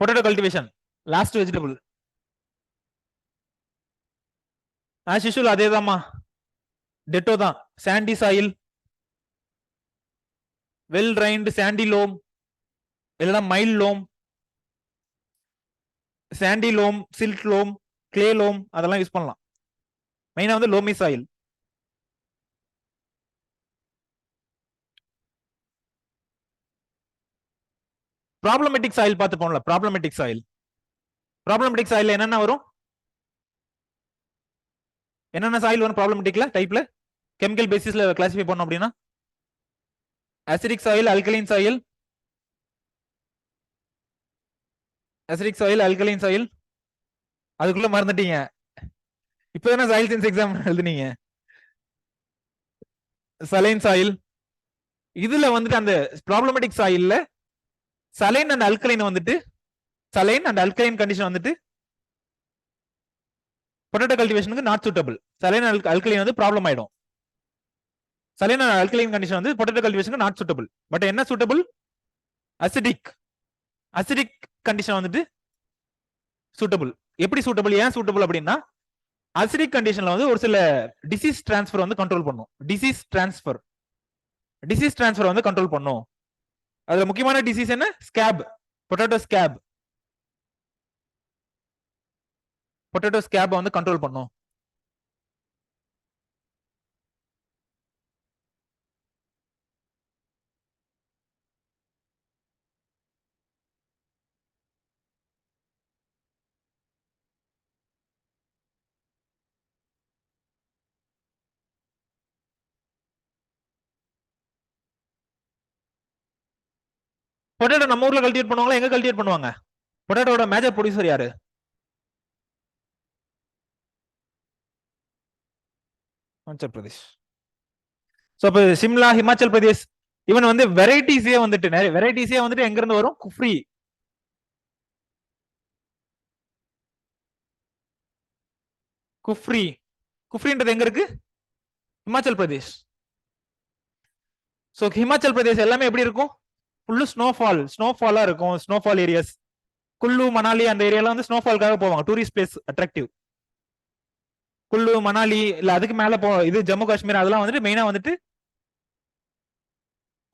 Potato cultivation last vegetable as usual அதேதாம்மா, டெட்டோ தான். Sandy soil, well drained sandy loam, இல்லைன்னா மைல் loam, sandy loam, silt loam, clay loam, அதெல்லாம் use பண்ணலாம். மெயினா வந்து லோமி சாயில். ப்ராப்ளமேட்டிக் சாயில் பார்த்து போனல. ப்ராப்ளமேட்டிக் சாயில், ப்ராப்ளமேட்டிக் சாயில் என்னென்ன வரும்? என்னென்ன சாயில் வரும் ப்ராப்ளமேட்டிக்ல டைப்ல கெமிக்கல் பேசிஸ்ல கிளாசிஃபை பண்ணோம் அப்படின்னா? Acidic soil, alkaline soil, acidic soil, alkaline soil. அதுக்குள்ள மறந்துட்டீங்க, இப்பதானே சாயில் சயின்ஸ் எக்ஸாம் எழுதுனீங்க. Saline soil. இதுல வந்துட்டு அந்த ப்ராப்ளமேட்டிக் சாயில்ல சலைன் அண்ட் அல்கலைன் வந்துட்டு, சலைன் அண்ட் அல்கலைன் கண்டிஷன் வந்துட்டு பொட்டேட்டோ கல்டிவேஷனுக்கு நாட் சூட்டபிள். சலைன் அல்கலைன் வந்து ப்ராப்ளம் ஆயிடும். சலைன் அண்ட் அல்கலைன் கண்டிஷன் வந்து பொட்டேட்டோ கல்டிவேஷனுக்கு நாட் சூட்டபிள். பட் என்ன சூட்டபிள்? அசிடிக். அசிடிக் கண்டிஷன் வந்துட்டு சூட்டபிள். எப்படி சூட்டபிள்? ஏன் சூட்டபிள் அப்படின்னா, அசிடிக் கண்டிஷன்ல வந்து ஒரு சில டிசீஸ் டிரான்ஸ்ஃபர் வந்து கண்ட்ரோல் பண்ணும். டிசீஸ் டிரான்ஸ்ஃபர் வந்து கண்ட்ரோல் பண்ணும். அதுல முக்கியமான டிசீஸ் என்ன? Scape, potato scape. Potato scape வந்து கண்ட்ரோல் பண்ணும். பொட்டேட்டோ நம்ம ஊர்ல கல்டிவேட் பண்ணுவாங்களா? எங்க கல்டிவேட் பண்ணுவாங்க? பொட்டேட்டோட மேஜர் ப்ரொடியூசர் யாரு? ஹிமாச்சல் பிரதேஷ். சோ அப்ப சிம்லா, ஹிமாச்சல் பிரதேஷ், இவன் வந்து வெரைட்டிஸே வந்துட்டு நிறைய வெரைட்டிஸே வந்துட்டு எங்க இருந்து வரும்? குஃப்ரி. குஃப்ரி, குஃப்ரின்றது எங்க இருக்கு? ஹிமாச்சல் பிரதேஷ். சோ ஹிமாச்சல் பிரதேஷ் எல்லாமே எப்படி இருக்கும்? ஃபுல்லு ஸ்னோஃபாலா இருக்கும். ஸ்னோஃபால் ஏரியாஸ், குல்லு, மணாலி அந்த ஏரியால வந்து ஸ்னோஃபால்காக போவாங்க. Tourist place attractive. Kullu, Manali இல்ல அதுக்கு மேல இது ஜம்மு காஷ்மீர், அதெல்லாம் வந்துட்டு மெயினா வந்துட்டு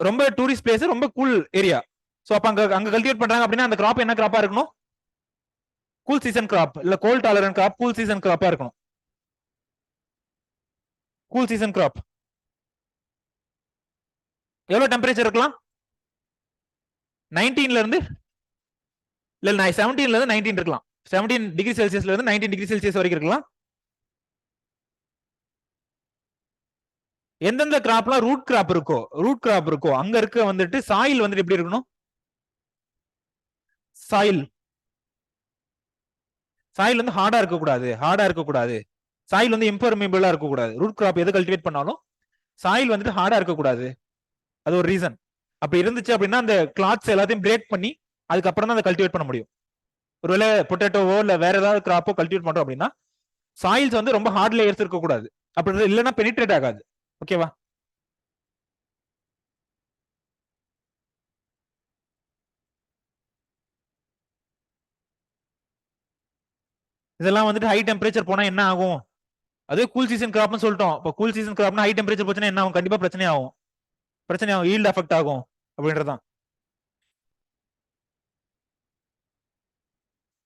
ரொம்ப டூரிஸ்ட் பிளேஸ், ரொம்ப கூல் ஏரியா. சோ அப்ப அங்க கல்டிவேட் பண்றாங்க அப்படின்னா அந்த கிராப் என்ன கிராப்பா இருக்கணும்? கூல் சீசன் கிராப், இல்ல cold tolerant crop, cool season கிராப்பா இருக்கணும். Cool season crop. எவ்வளவு டெம்பரேச்சர் இருக்கலாம்? 19ல இருந்து இல்ல 17ல இருந்து 19 இருக்கலாம். 17 டிகிரி செல்சியஸ்ல இருந்து 19 டிகிரி செல்சியஸ் வரைக்கும் இருக்கலாம். எந்தெந்த கிராப்லாம் ரூட் கிராப் இருக்கோ அங்க இருக்க வந்துட்டு சாயில் வந்துட்டு எப்படி இருக்கணும்? சாயில் வந்து ஹார்டா இருக்கக்கூடாது. சாயில் வந்து இம்பர்மிபிளா இருக்கக்கூடாது. ரூட் கிராப் எது கல்டிவேட் பண்ணாலும் சாயில் வந்துட்டு ஹார்டா இருக்கக்கூடாது. அது ஒரு ரீசன். அப்படி இருந்துச்சு அப்படின்னா அந்த கிளாத்ஸ் எல்லாத்தையும் பிரேக் பண்ணி அதுக்கப்புறம் தான் அதை கல்டிவேட் பண்ண முடியும். ஒருவேளை பொட்டேட்டோவோ இல்ல வேற ஏதாவது கிராப்போ கல்டிவேட் பண்றோம் அப்படின்னா சாயில்ஸ் வந்து ரொம்ப ஹார்ட் லேயர்ஸ் இருக்கக்கூடாது. அப்படி இல்லைன்னா பெனிட்ரேட் ஆகாது. ஓகேவா? இதெல்லாம் வந்துட்டு ஹை டெம்பரேச்சர் போனா என்ன ஆகும்? அதே கூல் சீசன் கிராப்னு சொல்லிட்டோம். இப்போ கூல் சீசன் கிராப்னா ஹை டெம்பரேச்சர் போச்சுன்னா என்ன ஆகும்? கண்டிப்பா பிரச்சனை ஆகும். ஈல்ட் அஃபெக்ட் ஆகும் அப்படின்றதான்.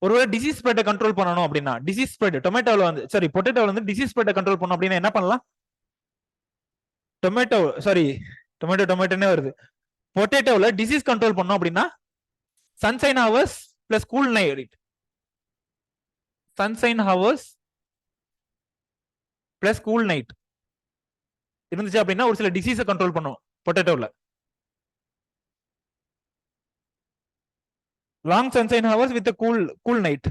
ஒருவேளை டிசீஸ் ஸ்ப்ரெட்டை கண்ட்ரோல் பண்ணணும் அப்படின்னா, டிசீஸ் ஸ்ப்ரெட் டொமேட்டோல வந்து பொட்டேட்டோல வந்து டிசீஸ் ஸ்ப்ரெட்டை கண்ட்ரோல் பண்ணணும் அப்படின்னா என்ன பண்ணலாம்? டொமேட்டோனே வருது. பொட்டேட்டோல டிசீஸ் கண்ட்ரோல் பண்ணோம் அப்படின்னா sunshine hours plus cool night, sunshine hours plus cool night இருந்துச்சு அப்படின்னா ஒரு சில டிசீஸை கண்ட்ரோல் பண்ணும் பொட்டேட்டோல. Long sunshine hours with cool night.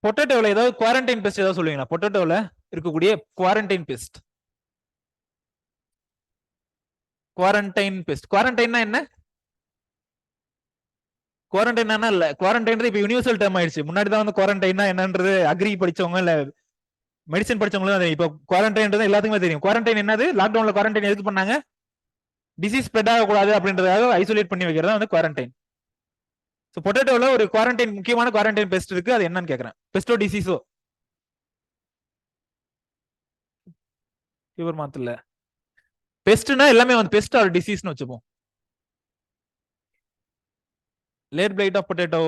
பொட்டேட்டோல ஏதாவது குவாரண்டைன் பெஸ்ட் ஏதாவது சொல்லுவீங்களா? பொட்டேட்டோல இருக்கக்கூடிய குவாரண்டைன் பெஸ்ட். குவாரண்டைன்னா என்ன? குவாரண்டைன் இல்ல, குவாரண்டைன் இப்ப யூனிவர்சல் டேர்ம் ஆயிடுச்சு. முன்னாடி தான் வந்து குவாரண்டைன்னா என்னன்றது அக்ரி படிச்சவங்க இல்ல மெடிசன் படிச்சவங்களும் இப்ப குவாரண்டைன் எல்லாத்துக்குமே தெரியும். குவாரண்டைன் என்னது? லாக்டவுன்ல குவாரண்டைன் எதுக்கு பண்ணாங்க? டிசீஸ் ஸ்ப்ரெட் ஆகக்கூடாது அப்படின்றதுக்காக ஐசோலேட் பண்ணி வைக்கிறதா வந்து குவாரண்டைன். ஸோ பொட்டேட்டோல ஒரு குவாரண்டைன் முக்கியமான குவாரண்டைன் பெஸ்ட் இருக்கு. அது என்னன்னு கேட்கறேன். பெஸ்டோ டிசீஸோ? ஃபீவர் மாத் இல்ல. பெஸ்ட்னா எல்லாமே வந்து பெஸ்ட் ஆர் டிசீஸ்னு வச்சுப்போம். Late blight of potato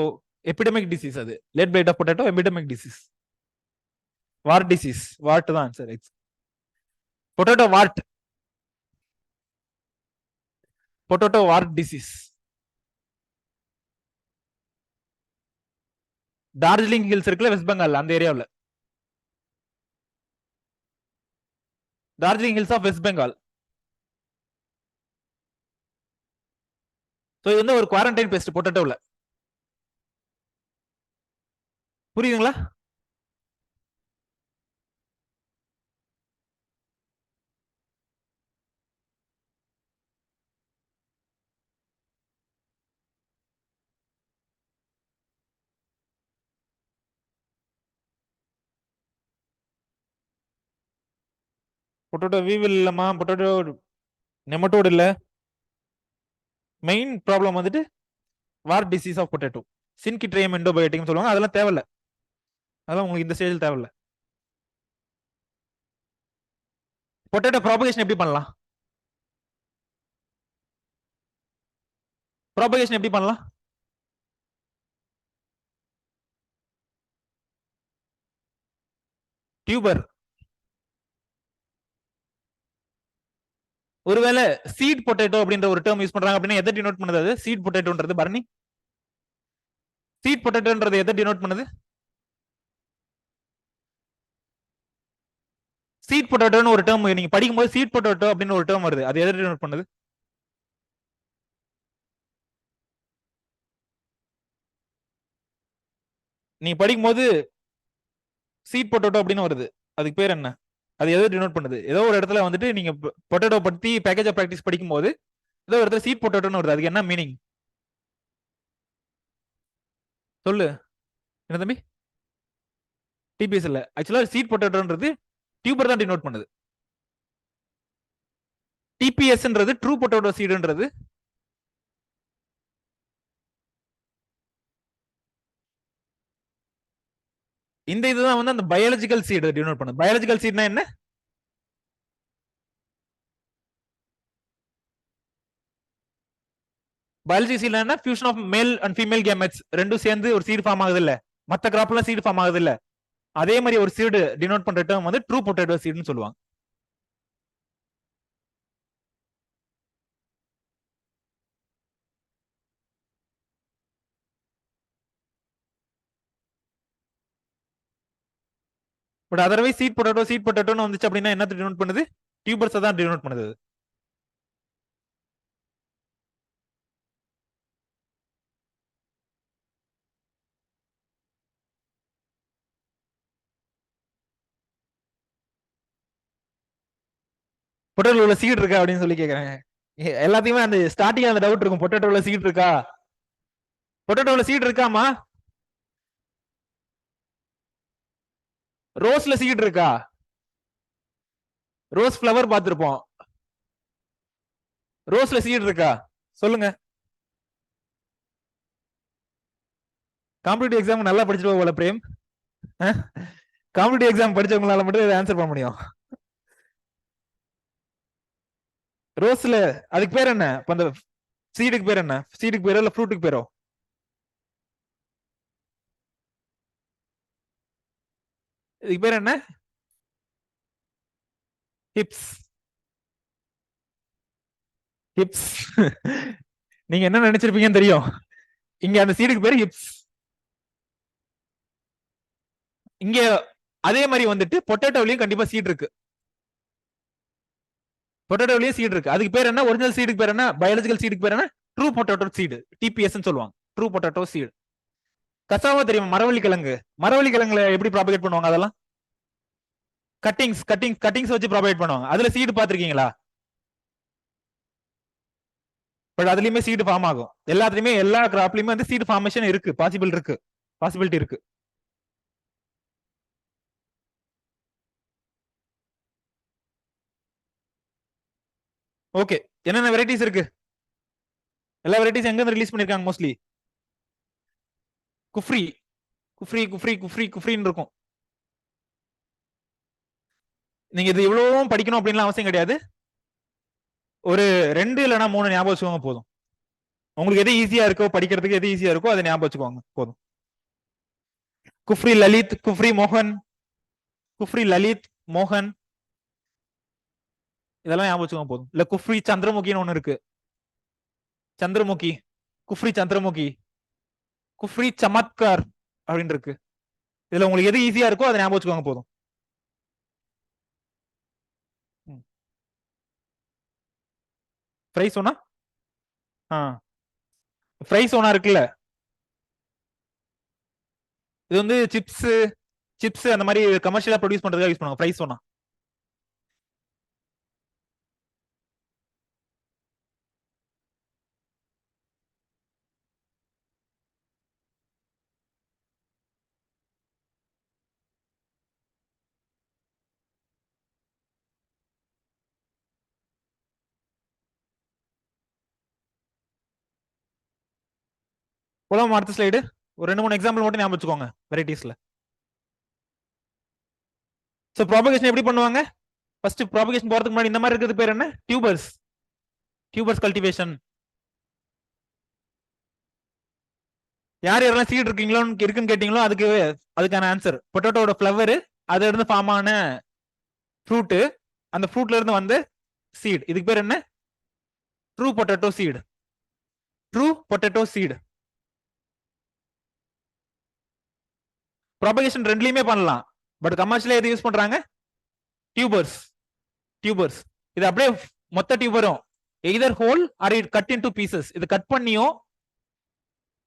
epidemic disease. அது late blight of potato epidemic disease. Wart disease. Wart தான் sir. Potato wart. Potato wart disease. Darjeeling hills இருக்குல்ல வெஸ்ட் பெங்கால், அந்த ஏரியாவில். Darjeeling hills of West Bengal. So இது வந்து ஒரு குவாரண்டைன் பெஸ்ட் பொட்டேட்டோவில். புரியுதுங்களா? பொட்டேட்டோ வீவில் இல்லம்மா, பொட்டேட்டோ நெமட்டோடு இல்ல. மெயின் ப்ராப்ளம் வந்துட்டு வார்ட் டிசீஸ் ஆஃப் பொட்டேட்டோ. சின்கிட்ரியம் எண்டோபயோட்டிக்னு சொல்லுவாங்க. அதெல்லாம் தேவையில்ல. அதெல்லாம் உங்களுக்கு இந்த ஸ்டேஜில் தேவையில்ல. பொட்டேட்டோ ப்ராபகேஷன் எப்படி பண்ணலாம்? ப்ராபகேஷன் எப்படி பண்ணலாம்? டியூபர். ஒருவேளை சீட் பொட்டேட்டோ அப்படின்ற ஒரு டேர்ம் யூஸ் பண்றாங்க அப்படின்னா எதை டினோட் பண்ணுது? அது சீட் பொட்டேட்டோன்றது பரணி. சீட் பொட்டேட்டோன்றது எதை டினோட் பண்ணுது? சீட் பொட்டேட்டோன்னு ஒரு டேர்ம் நீங்க படிக்கும்போது சீட் பொட்டேட்டோ அப்படின்னு ஒரு டேர்ம் வருது. அது எதை டினோட் பண்ணுது? நீ படிக்கும்போது சீட் பொட்டேட்டோ அப்படின்னு வருது. அதுக்கு பேர் என்ன? அது எதை டினோட் பண்ணுது? ஏதோ ஒரு இடத்துல வந்துட்டு நீங்க பொட்டேட்டோ பத்தி பேக்கேஜ் ஆஃப் பிராக்டிஸ் படிக்கும்போது ஏதோ ஒரு இடத்துல சீட் பொட்டேட்டோன்னு வருது. அதுக்கு என்ன மீனிங் சொல்லு. என்ன தம்பி? டிபிஎஸ் இல்ல. ஆக்சுவலா சீட் பொட்டேட்டோன்றது டியூபர் தான் டினோட் பண்ணுது. டிபிஎஸ்ன்றது ட்ரூ பொட்டேட்டோ சீடுன்றது இந்த இதுதான் வந்து அந்த பயாலஜிக்கல் சீடு டினோட் பண்ணுது. பயாலஜிக்கல் சீட்னா என்ன? பயாலஜி சீட்ல என்ன? Fusion of male and female gametes ரெண்டும் சேர்ந்து ஒரு சீடு ஃபார்ம் ஆகுது இல்ல? மத்த கிராப்லாம் சீடு ஃபார்ம் ஆகுது இல்ல? அதே மாதிரி ஒரு சீடு டினோட் பண்ற டேர்ம் வந்து ட்ரூ பொட்டேட்டோ சீடுன்னு சொல்லுவாங்க. பட் அதர்வைஸ் சீட் பொட்டேட்டோன்னு வந்துச்சு அப்படின்னா என்ன டினோட் பண்ணுது? டியூபர்ஸ் தான் டினோட் பண்ணுது. பொட்டேட்டோல சீட் இருக்கா அப்படின்னு சொல்லி கேக்குறாங்க. எல்லாத்தையுமே அந்த ஸ்டார்டிங் அந்த டவுட் இருக்கும். பொட்டேட்டோல சீட் இருக்கா? பொட்டேட்டோல சீட் இருக்காமா? ரோஸ்ல சீட் இருக்கா? ரோஸ் ஃபிளவர் பார்த்திருப்போம். ரோஸ்ல சீட் இருக்கா? சொல்லுங்க. காம்படிட்டிவ் எக்ஸாம் நல்லா படிச்சுட்டு போல பிரேம். காம்படிட்டிவ் எக்ஸாம் படிச்சவங்களால மட்டும் இதை ஆன்சர் பண்ண முடியும். ரோஸ்ல அதுக்கு பேர் என்ன? அந்த சீடுக்கு பேர் என்ன? சீடுக்கு பேரோ இல்ல ஃப்ரூட்டுக்கு பேரோ? இதுக்கு பேர் என்ன? ஹிப்ஸ். ஹிப்ஸ். நீங்க என்ன நினைச்சிருப்பீங்கன்னு தெரியும். இங்க அந்த சீடுக்கு பேரு ஹிப்ஸ். இங்க அதே மாதிரி வந்துட்டு பொட்டேட்டோலயும் கண்டிப்பா சீட் இருக்கு. பொட்டேட்டோலயும் சீட் இருக்கு. அதுக்கு பேர் என்ன? ஒரிஜினல் சீடுக்கு பேர் என்ன? பயாலஜிக்கல் சீடுக்கு பேர் என்ன? True potato seed. டிபிஎஸ் சொல்லுவாங்க. True potato seed. கசாவா தெரியும்? மரவள்ளி கிழங்கு. மரவள்ளி கிழங்குல எப்படி ப்ராபகேட் பண்ணுவாங்க? அதெல்லாம் கட்டிங்ஸ் வச்சு ப்ராபகேட் பண்ணுவாங்க. அதுல சீடு பாத்திருக்கீங்களா? பட் அதுலயுமே சீடு ஃபார்ம் ஆகும். எல்லாத்துலயுமே எல்லா கிராப்லயுமே வந்து சீடு ஃபார்மேஷன் இருக்கு, பாசிபிலிட்டி இருக்கு. ஓகே, என்னென்ன வெரைட்டிஸ் இருக்கு? எல்லா வெரைட்டிஸ் எங்க இருந்து ரிலீஸ் பண்ணிருக்காங்க? மோஸ்ட்லி குஃப்ரி குஃப்ரி குஃப்ரி குஃப்ரி குஃப்ரின்னு இருக்கும். நீங்க இது இவ்வளவும் படிக்கணும் அப்படின்னு அவசியம் கிடையாது. ஒரு 2 இல்லைன்னா 3 ஞாபகம் வச்சுக்கோங்க போதும். உங்களுக்கு எது ஈஸியா இருக்கோ, படிக்கிறதுக்கு எது ஈஸியா இருக்கோ அதை ஞாபகம் வச்சுக்கோங்க போதும். குஃப்ரி லலித், குஃப்ரி மோகன், குஃப்ரி லலித் மோகன், இதெல்லாம் ஞாபகம் வச்சுக்கோங்க போதும். இல்ல குஃப்ரி சந்திரமுகின்னு ஒண்ணு இருக்கு, சந்திரமுகி, குஃப்ரி சந்திரமுகி, குஃப்ரி சமத்கார் அப்படின்னு இருக்கு. இதுல உங்களுக்கு எது ஈஸியா இருக்கோ அதை ஞாபகம் வச்சுக்கோங்க போதும். ஃப்ரை சோனா, ஃப்ரை சோனா இருக்குல்ல, இது வந்து சிப்ஸ் அந்த மாதிரி கமர்ஷியலா ப்ரொடியூஸ் பண்றதுக்காக யூஸ் பண்ணுவாங்க ஃப்ரை சோனா. போலாம் அடுத்த ஸ்லைடு. ஒரு 2-3 எக்ஸாம்பிள் மட்டும் ஞாபகம் வச்சுக்கோங்க வெரைட்டிஸ்ல. சோ ப்ராபகேஷன் எப்படி பண்ணுவாங்க? ஃபர்ஸ்ட் ப்ராபகேஷன் போறதுக்கு முன்னாடி இந்த மாதிரி இருக்கிறது பேர் என்ன? Tubers cultivation. யார் யாரெல்லாம் சீட் இருக்கீங்களோ இருக்குன்னு கேட்டீங்களோ அதுக்கான ஆன்சர் பொட்டேட்டோட ஃபிளவர், அதுல இருந்து ஃபார்ம் ஆன ஃப்ரூட், அந்த ஃப்ரூட்ல இருந்து வந்து சீட். இதுக்கு பேர் என்ன? True potato seed. True potato seed. Propagation ரெண்டுலயுமே பண்ணலாம், பட் கமர்ஷியலா எது யூஸ் பண்றாங்க? டியூபர்ஸ். டியூபர்ஸ் இது அப்படியே மொத்த டியூபரும் either whole or it cut into pieces. இது கட் பண்ணியோ,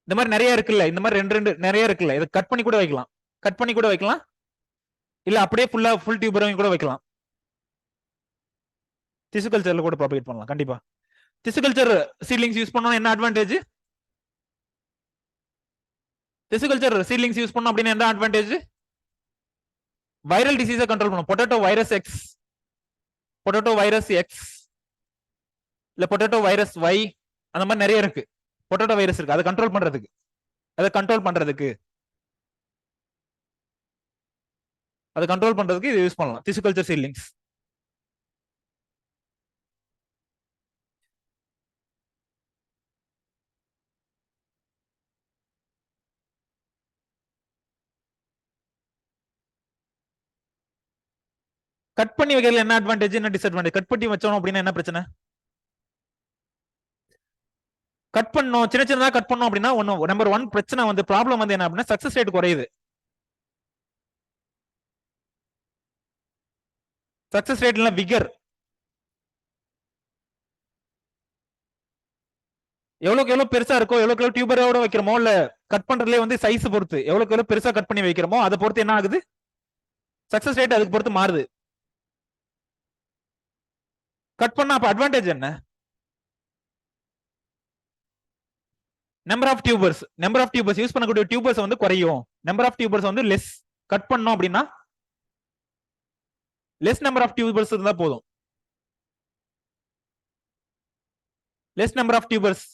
இந்த மாதிரி நிறைய இருக்குல்ல, இந்த மாதிரி ரெண்டு நிறைய இருக்குல்ல, இதை கட் பண்ணி கூட வைக்கலாம், கட் பண்ணி கூட வைக்கலாம், இல்ல அப்படியே ஃபுல் டியூபரையும் கூட வைக்கலாம். திசு கல்ச்சர்ல கூட ப்ராபகேட் பண்ணலாம் கண்டிப்பா. திசு கல்ச்சர் சீட்லிங்ஸ் யூஸ் பண்ணா என்ன அட்வான்டேஜ்? திசு கல்ச்சர் சீட்லிங்ஸ் யூஸ் பண்ணோம் அப்படின்னா என்ன அட்வான்டேஜ்? வைரல் டிசீஸை கண்ட்ரோல் பண்ணும். Potato virus X, potato virus X, இல்ல பொட்டேட்டோ வைரஸ் ஒய், அந்த மாதிரி நிறைய இருக்கு. பொட்டேட்டோ வைரஸ் இருக்கு, அதை கண்ட்ரோல் பண்றதுக்கு, இது யூஸ் பண்ணலாம் திசு கல்ச்சர் சீட்லிங்ஸ். கட் பண்ணி வைக்கிறதுல என்ன அட்வான்டேஜ், என்ன டிஸ்அட்வான்டேஜ்? கட் பண்ணி வச்சோம் அப்படின்னா என்ன பிரச்சனை? கட் பண்ணோம், சின்ன சின்னதா கட் பண்ணோம் அப்படின்னா நம்பர் 1 பிரச்சனை வந்து ப்ராப்ளம் வந்து என்ன அப்படின்னா சக்சஸ் ரேட் குறையுது. சக்சஸ் ரேட் இல்ல விகர். எவ்வளவுக்கு எவ்வளவு பெருசா இருக்கோ, எவ்வளவுக்கு எவ்வளவு டியூபரோட வைக்கிறோமோ, இல்ல கட் பண்றதுல வந்து சைஸ் பொறுத்து எவ்வளவுக்கு எவ்வளவு பெருசா கட் பண்ணி வைக்கிறோமோ அதை பொறுத்து என்ன ஆகுது? சக்சஸ் ரேட் அதுக்கு பொறுத்து மாறுது. கட் பண்ணா அப்ப அட்வான்டேஜ் என்ன? நம்பர் ஆஃப் டியூபர்ஸ் யூஸ் பண்ணக்கூடிய டியூபர்ஸ் வந்து குறையும். நம்பர் ஆஃப் டியூபர்ஸ் வந்து லெஸ். கட் பண்ணோம் அப்படின்னா லெஸ் நம்பர் ஆஃப் டியூபர்ஸ் இருந்தா போதும். லெஸ் நம்பர் ஆஃப் டியூபர்ஸ்,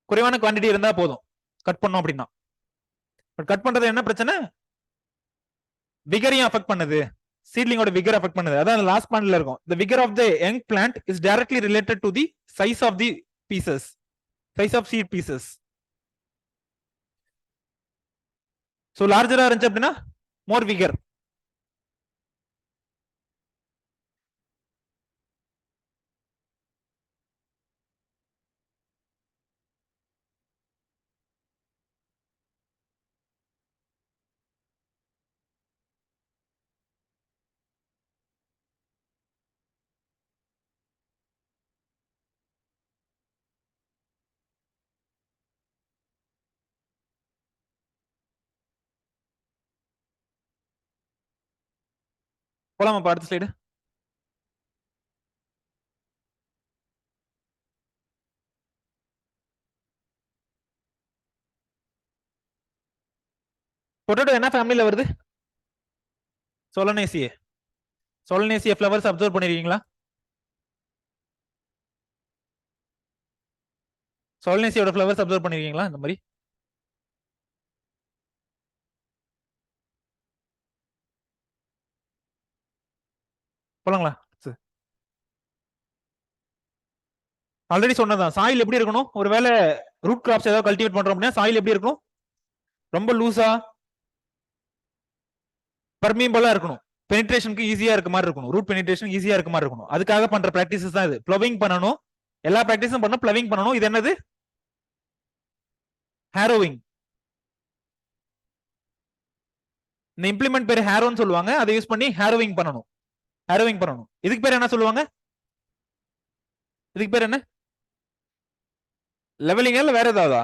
குறைவான குவான்டிட்டி இருந்தா போதும் கட் பண்ணோம் அப்படின்னா. பட் கட் பண்றது என்ன பிரச்சனை? விகரையும் அஃபெக்ட் பண்ணுது, சீட்லிங்கோட விகர் அஃபெக்ட் பண்ணுது. அதான் லாஸ்ட் பாயிண்ட்ல இருக்கும். the vigor of the young plant is directly related to the size of the pieces, size of seed pieces. so லார்ஜரா இருந்துச்சு அப்படின்னா மோர் விகர். போலாமா அடுத்த ஸ்லைடு? பொட்டேட்டோ என்ன ஃபேமிலியில வருது? சோலனேசியே. சோலனேசிய ஃப்ளவர்ஸ் அப்சர்வ் பண்ணிருக்கீங்களா? சோலனேசியோட ஃப்ளவர்ஸ் அப்சர்வ் பண்ணிருக்கீங்களா இந்த மாதிரி? போலாங்களா? ஆல்ரெடி சொன்னதான், சாயில் எப்படி இருக்கணும்? ஒருவேளை ரூட் கிராப்ஸ் ஏதாவது கல்டிவேட் பண்றோம் அப்படின்னா சாயில் எப்படி இருக்கணும்? ரொம்ப லூசா பர்மியபிளா இருக்கணும். பெனிட்ரேஷனுக்கு ஈஸியா இருக்க மாதிரி இருக்கணும். ரூட் பெனிட்ரேஷன் ஈஸியா இருக்க மாதிரி இருக்கணும். அதுக்காக பண்ற பிராக்டிசஸ் தான் இது. ப்ளவிங் பண்ணணும். எல்லா பிராக்டிஸும் பண்ணணும். ப்ளவிங் பண்ணணும். இது என்னது? ஹேரோவிங். இந்த இம்ப்ளிமெண்ட் பேர் ஹேரோன்னு சொல்லுவாங்க. அதை யூஸ் பண்ணி ஹேரோவிங் பண்ணணும். ஹேரோவிங் பண்ணணும். இதுக்கு பேர் என்ன சொல்லுவாங்க? இதுக்கு பேர் என்ன? லெவலிங் இல்ல வேற ஏதாவதா?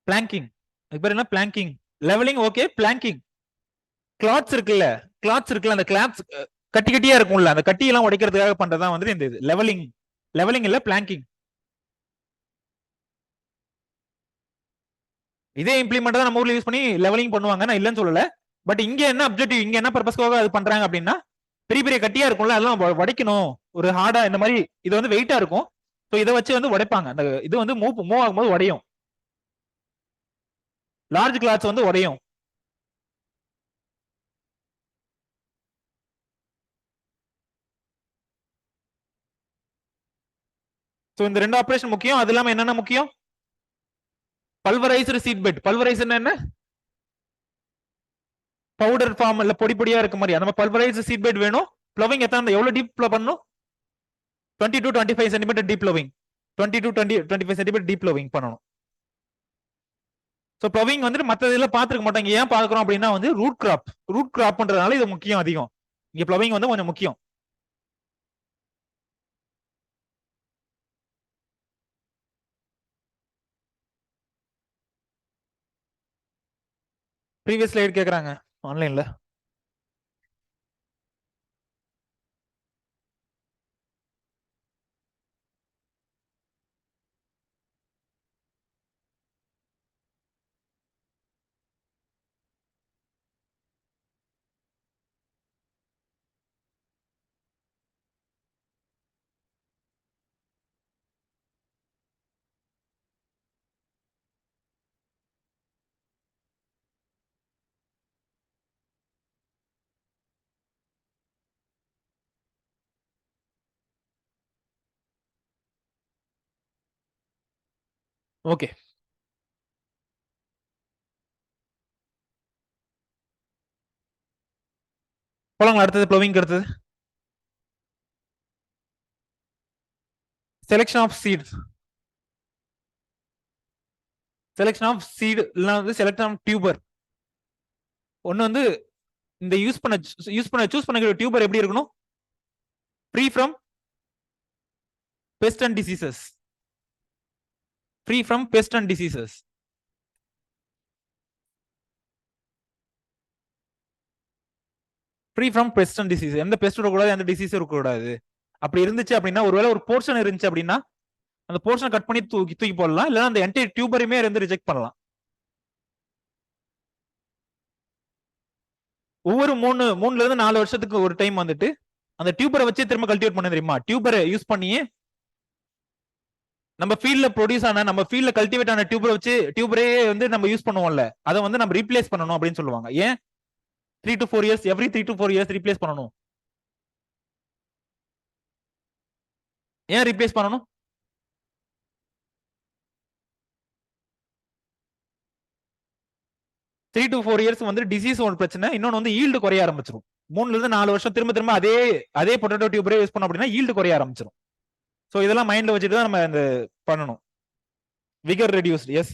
பிளாங்கிங். அதுக்கு பேர் என்ன? Planking. Levelling okay, planking. Cloths இருக்குல்ல, கிளாத்ஸ் இருக்குல்ல, அந்த கிளாத்ஸ் கட்டி கட்டியா இருக்கும்ல, அந்த கட்டியெல்லாம் உடைக்கிறதுக்காக பண்றதா வந்து இந்த இது லெவலிங். லெவலிங் இல்ல, பிளாங்கிங். இதே இம்ப்ளிமெண்ட் தான் நம்ம ஊர்ல யூஸ் பண்ணி லெவலிங் பண்ணுவாங்க, நான் இல்லைன்னு சொல்லல. பட் இங்க என்ன அப்ஜெக்டிவ், இங்க என்ன பர்பஸ்க்காக அது பண்றாங்க அப்படின்னா, பெரிய பெரிய கட்டியா இருக்கும்ல, அதெல்லாம் உடைக்கணும். ஒரு ஹார்டா இந்த மாதிரி இது வந்து வெயிட்டா இருக்கும். ஸோ இதை வச்சு வந்து உடைப்பாங்க. அந்த இது வந்து மூவ் ஆகும்போது உடையும். லார்ஜ் கிளாத்ஸ் வந்து உடையும். ஸோ இந்த ரெண்டு ஆபரேஷன் முக்கியம். அது இல்லாம என்னென்ன முக்கியம்? Pulverised seed bed. பல்வரைஸ் என்ன? பவுடர் ஃபார்ம் இல்ல பொடி பொடியா இருக்க மாதிரி அந்த பல்வரைஸ்டு சீட் பெட் வேணும். ப்ளவிங் எத்தனை, எவ்வளவு டீப் ப்ளோ பண்ணணும்? 20 to 25 centimetre deep ploughing. 20 to 25 centimetre deep ploughing பண்ணணும். ஸோ ப்ளவிங் வந்துட்டு மற்ற இதில் பார்த்துருக்க மாட்டாங்க. ஏன் பார்க்குறோம் அப்படின்னா வந்து ரூட் கிராப். ரூட் கிராப்ன்றதுனால இது முக்கியம் அதிகம். இங்க ப்ளவிங் வந்து கொஞ்சம் முக்கியம். ப்ரீவியஸ் ஸ்லைட் கேட்குறாங்க ஆன்லைன்ல. ஓகே, போலாங்களா? அடுத்தது ப்ளவிங். அடுத்தது selection of seeds. Selection of seed இல்லைனா வந்து செலக்ஷன் ஆஃப் டியூபர். ஒன்னு வந்து இந்த யூஸ் பண்ண சூஸ் பண்ண டியூபர் எப்படி இருக்கணும்? Free from best and diseases. Free from best and diseases. Free from best and disease. எந்த பெஸ்ட் இருக்கக்கூடாது, எந்த டிசீஸ் இருக்கக்கூடாது. அப்படி இருந்துச்சு அப்படின்னா, ஒருவேளை ஒரு போர்ஷன் இருந்துச்சு அப்படின்னா அந்த போர்ஷனை கட் பண்ணி தூக்கி போடலாம். இல்லைன்னா அந்த என்டையர் டியூபரையுமே இருந்து ரிஜெக்ட் பண்ணலாம். ஒவ்வொரு 3 இருந்து 4 வருஷத்துக்கு ஒரு டைம் வந்துட்டு அந்த டியூபரை வச்சு திரும்ப கல்டிவேட் பண்ண தெரியுமா? டியூபரை யூஸ் பண்ணி நம்ம ஃபீல்ட்ல ப்ரொடியூஸ் ஆன, நம்ம ஃபீல்ட்ல கல்டிவேட் ஆன டியூபரை வச்சு டியூபரே வந்து நம்ம யூஸ் பண்ணுவோம்ல, அதை வந்து நம்ம ரீப்ளேஸ் பண்ணணும் அப்படின்னு சொல்லுவாங்க. ஏன் 3 to 4 years, every 3 to 4 years replace பண்ணணும்? ஏன் ரீப்ளேஸ் பண்ணணும்? 3 to 4 இயர்ஸ் வந்து டிசீஸ் ஒரு பிரச்சனை, இன்னொன்னு வந்து ஈல்டு குறைய ஆரம்பிச்சிடும். 3 இருந்து 4 வருஷம் திரும்ப திரும்ப அதே பொட்டேட்டோ டியூபரே யூஸ் பண்ணோம் அப்படின்னா ஈல்டு குறைய ஆரம்பிச்சிடும். ஸோ இதெல்லாம் மைண்ட்ல வச்சுட்டு தான் நம்ம இந்த பண்ணணும். Vigour reduced. எஸ்,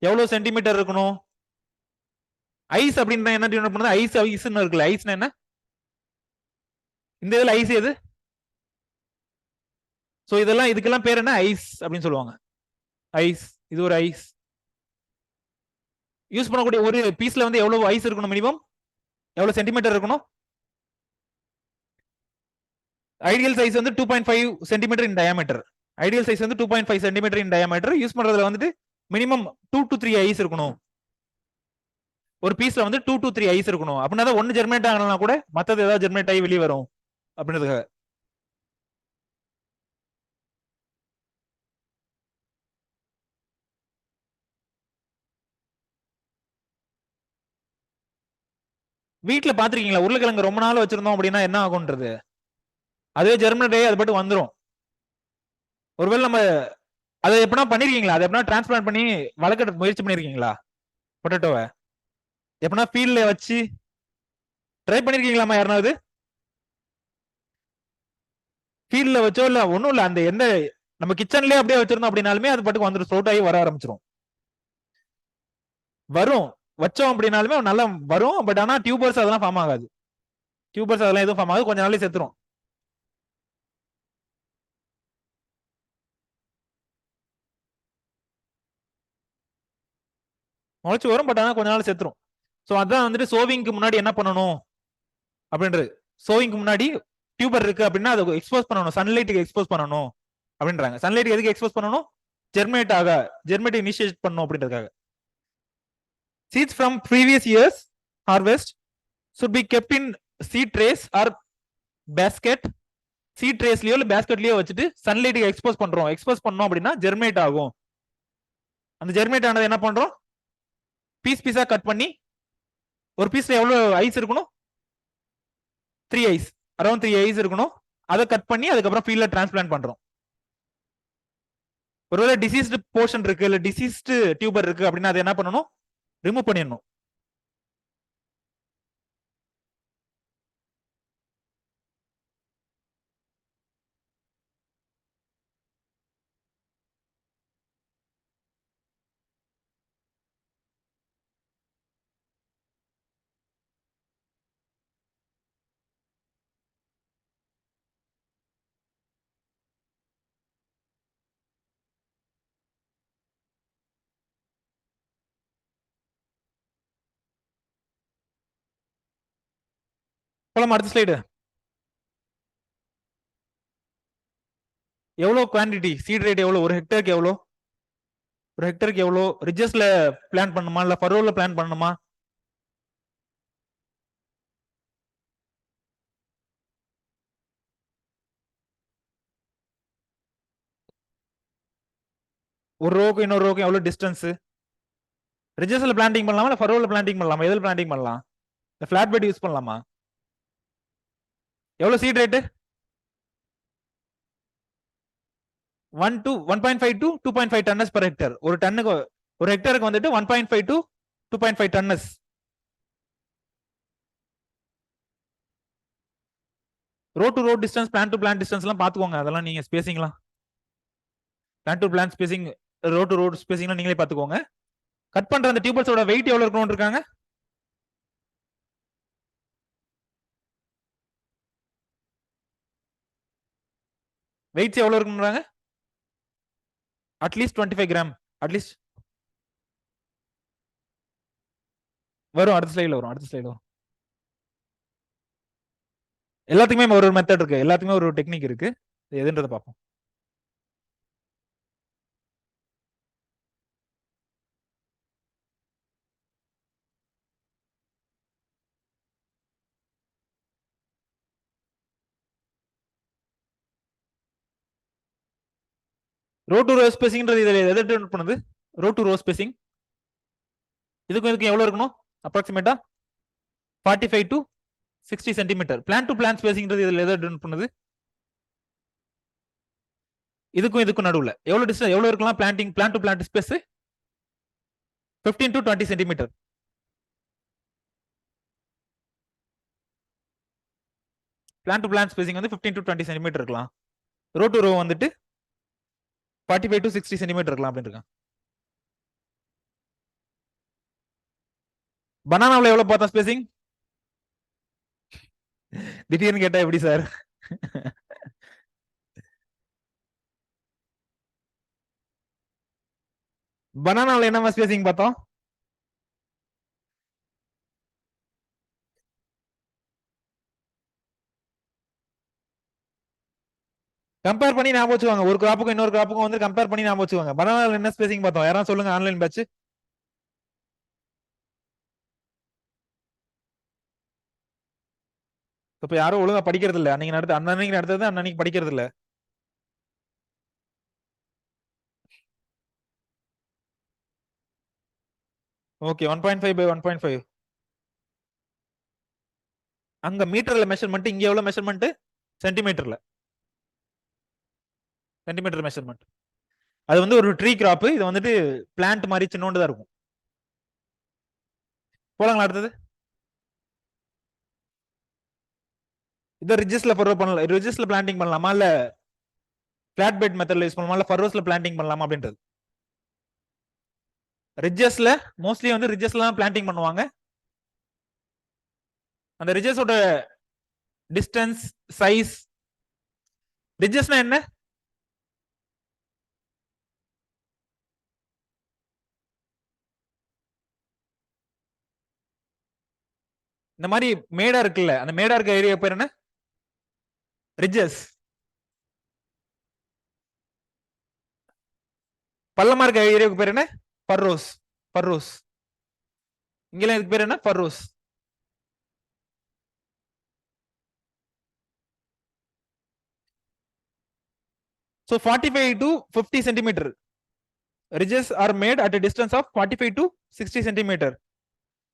எவ்வளவு சென்டிமீட்டர் இருக்கணும்? ஐஸ் அப்படின்னா என்ன டினோட் பண்ணுது? ஐஸ்ன்னு இருக்குல்ல, ஐஸ்னா என்ன? இந்த இதுல ஐஸ் எது? சோ இதெல்லாம் இதுக்கெல்லாம் பேர் என்ன? ஐஸ் அப்படின்னு சொல்லுவாங்க. ஐஸ். இது ஒரு ஐஸ். யூஸ் பண்ணக்கூடிய ஒரு பீஸ்ல வந்து எவ்வளவு ஐஸ் இருக்கணும் மினிமம், எவ்வளவு சென்டிமீட்டர் இருக்கணும்? ஐடியல் சைஸ் வந்து 2.5 சென்டிமீட்டர் இன் டயாமீட்டர். ஐடியல் சைஸ் வந்து 2.5 சென்டிமீட்டர் இன் டயாமீட்டர். யூஸ் பண்றதுல வந்துட்டு மினிமம் 2 to 3 ஐஸ் இருக்கணும். ஒரு பீஸ்ல வந்து 2 to 3 ஐஸ் இருக்கணும். அப்படின்னா தான் ஒன்னு ஜெர்மினேட் ஆகலனா கூட மத்தது ஏதாவது ஜெர்மினேட் ஆகி வெளியே வரும் அப்படின்றதுக்காக. வீட்டுல பாத்திருக்கீங்களா உருளைக்கிழங்கு ரொம்ப நாள் வச்சிருந்தோம் அப்படின்னா என்ன ஆகும்ன்றது? அதே ஜெர்மினேட் ஆகி அது பாட்டு வந்துரும். ஒருவேளை நம்ம அதை எப்படின்னா பண்ணிருக்கீங்களா? அதை எப்படின்னா டிரான்ஸ்பிளான்ட் பண்ணி வளர்க்க முயற்சி பண்ணிருக்கீங்களா பொட்டேட்டோவை? எப்படின்னா ஃபீல்ட்ல வச்சு ட்ரை பண்ணிருக்கீங்களாமா யாருனாவது? ஃபீல்ட்ல வச்சோ இல்ல ஒண்ணும் இல்ல, அந்த எந்த நம்ம கிச்சன்லயே அப்படியே வச்சிருந்தோம் அப்படின்னாலுமே அது பாட்டுக்கு வந்துடும், ஸ்ப்ரவுட் ஆகி வர ஆரம்பிச்சிடும். வரும், வச்சோம் அப்படின்னாலுமே நல்லா வரும். பட் ஆனா டியூபர்ஸ் அதெல்லாம் ஃபார்ம் ஆகாது. டியூபர்ஸ் அதெல்லாம் எதுவும் ஃபார்ம் ஆகாது, கொஞ்ச நாளே செத்துரும். முளைச்சு வரும், பட் ஆனா கொஞ்ச நாள் செத்துரும். ஸோ அதான் வந்துட்டு சோவிங்க்கு முன்னாடி என்ன பண்ணணும் அப்படின்றது. சோவிங்க்கு முன்னாடி டியூபர் இருக்கு அப்படின்னா அதை எக்ஸ்போஸ் பண்ணணும், சன்லைட்டுக்கு எக்ஸ்போஸ் பண்ணணும் அப்படின்றாங்க. சன்லைட்டுக்கு எதுக்கு எக்ஸ்போஸ் பண்ணணும்? ஜெர்மினேட் ஆக, ஜெர்மினேட் இனிஷியேட் பண்ணணும் அப்படின்றதுக்காக. Seeds from previous years harvest should be kept in seed trays or basket. Seed ட்ரேஸ்லயோ இல்ல பேஸ்கெட்லயோ வச்சுட்டு சன்லைட்டுக்கு எக்ஸ்போஸ் பண்றோம். எக்ஸ்போஸ் பண்ணோம் அப்படின்னா ஜெர்மினேட் ஆகும். அந்த ஜெர்மினேட் ஆனது என்ன பண்றோம்? பீஸ் பீஸா கட் பண்ணி, ஒரு பீஸ்ல எவ்வளவு ஐஸ் இருக்கணும்? 3 ஐஸ், அரௌண்ட் 3 ஐஸ் இருக்கணும். அதை கட் பண்ணி அதுக்கப்புறம் ஃபீல்ட்ல டிரான்ஸ்பிளான்ட் பண்றோம். ஒருவேளை டிசீஸ்டு போர்ஷன் இருக்கு இல்ல டிசீஸ்டு டியூபர் இருக்கு அப்படின்னா அதை என்ன பண்ணணும்? ரிமூவ் பண்ணிடணும். போலாமா அடுத்த ஸ்லைடு? எவ்வளவு குவான்டிட்டி சீட் ரேட் எவ்வளவு? ஒரு ஹெக்டருக்கு எவ்வளவு? ஒரு ஹெக்டருக்கு எவ்வளவு? ரிஜஸ்ட்ல பிளான் பண்ணுமா இல்ல ஃபரோல பிளான் பண்ணணுமா? ஒரு ரோக்கு இன்னொரு ரோக்கு எவ்வளவு டிஸ்டன்ஸ்? ரிஜஸ்ட்ல பிளான்டிங் பண்ணலாமா இல்ல ஃபரோல பிளான்டிங் பண்ணலாமா? எதில் பிளான்டிங் பண்ணலாம்? ஃபிளாட் பெட் யூஸ் பண்ணலாமா? எவ்வளவு seed rate? 1.5 to 2.5 tonnes per hectare. ஒரு டன்னுக்கு, ஒரு ஹெக்டருக்கு வந்துட்டு 1.5 to 2.5 tonnes. Row to row distance, plant to plant distance எல்லாம் பாத்துக்கோங்க. அதெல்லாம் நீங்க ஸ்பேசிங்லாம், plant to plant spacing, row to row ஸ்பேசிங்லாம் நீங்களே பாத்துக்கோங்க. கட் பண்ற அந்த டியூபர்ஸோட வெயிட் எவ்வளவு இருக்கணும்னு இருக்காங்க? வெயிட்ஸ் எவ்வளவு இருக்குன்றாங்க? At least 25 gram. அட்லீஸ்ட் வரும், அடுத்த ஸ்லைட்ல வரும், அடுத்த ஸ்லைடு வரும். எல்லாத்துக்குமே ஒரு மெத்தட் இருக்கு, எல்லாத்துக்குமே ஒரு டெக்னிக் இருக்கு. எதுன்றத பார்ப்போம். ரோ டு ரோ ஸ்பேசிங்ன்றது இதுல எதை டினோட் பண்ணுது? Row to row spacing. இதுக்கும் இதுக்கும் எவ்வளவு இருக்கணும் அப்ராக்சிமேட்டா? 45 to 60 centimetre. Plant to plant ஸ்பேசிங்ன்றது இதுல எதை டினோட் பண்ணுது? இதுக்கும் இதுக்கும் நடுவுல எவ்வளவு டிஸ்டன்ஸ், எவ்வளவு இருக்கலாம் planting, plan to plant space? 15 to 20 centimetre. Plant to plant spacing வந்து 15 to 20 சென்டிமீட்டர் இருக்கலாம். ரோ டு ரோ வந்துட்டு 45 to 60 சென்டிமீட்டர் இருக்கலாம் அப்படின்னு இருக்கான். பனானாவில் எவ்வளவு பார்த்தா ஸ்பேசிங்? திடீர்னு கேட்டா எப்படி சார்? பனானாவில் என்ன ஸ்பேசிங் பார்த்தோம்? கம்பேர் பண்ணி ஞாபகம் வச்சுக்கோங்க. ஒரு கிராப்புக்கும் இன்னொரு கிராப்புக்கும் வந்து கம்பேர் பண்ணி ஞாபகம் வச்சுக்கோங்க. பனானால என்ன ஸ்பேசிங் பார்த்தோம்? யாராவது சொல்லுங்க ஆன்லைன் பேட்ச். இப்ப யாரும் ஒழுங்கா படிக்கிறது இல்ல. அன்னைக்கு நடத்து அன்னைக்கு நடத்தது அன்னைக்கு படிக்கிறது இல்ல. Okay 1.5 by 1.5. அங்க மீட்டர்ல மெஷர்மெண்ட், இங்க எவ்வளவு மெஷர்மெண்ட்? சென்டிமீட்டர்ல. Centimetre measurement. அது வந்து ஒரு ட்ரீ கிராப். இது வந்துட்டு பிளான்ட் மாதிரி சின்னோண்டு தான் இருக்கும். போலாங்களா அடுத்தது? இதை ரிஜிஸ்ல ஃபர்ரோ பண்ணலாம். ரிஜிஸ்ல பிளான்டிங் பண்ணலாமா இல்ல பிளாட் பெட் மெத்தட்ல யூஸ் பண்ணலாமா இல்ல ஃபர்ரோஸ்ல பிளான்டிங் பண்ணலாமா அப்படின்றது. ரிஜஸ்ல மோஸ்ட்லி வந்து ரிஜஸ்ல தான் பிளான்டிங் பண்ணுவாங்க. அந்த ரிஜஸோட டிஸ்டன்ஸ், சைஸ். ரிஜஸ்னா என்ன? இந்த மாதிரி மேடா இருக்குல்ல, அந்த மேடா இருக்க ஏரியா பேர் என்ன? ரிஜஸ். பள்ளமா இருக்க ஏரியாவுக்கு பேர் என்ன? ஃபர்ரோஸ். ஃபர்ரோஸ். இங்கெல்லாம் இதுக்கு பேர் என்ன? ஃபர்ரோஸ். So 45 to 50 centimeter ridges are made at a distance of 45 to 60 centimeter.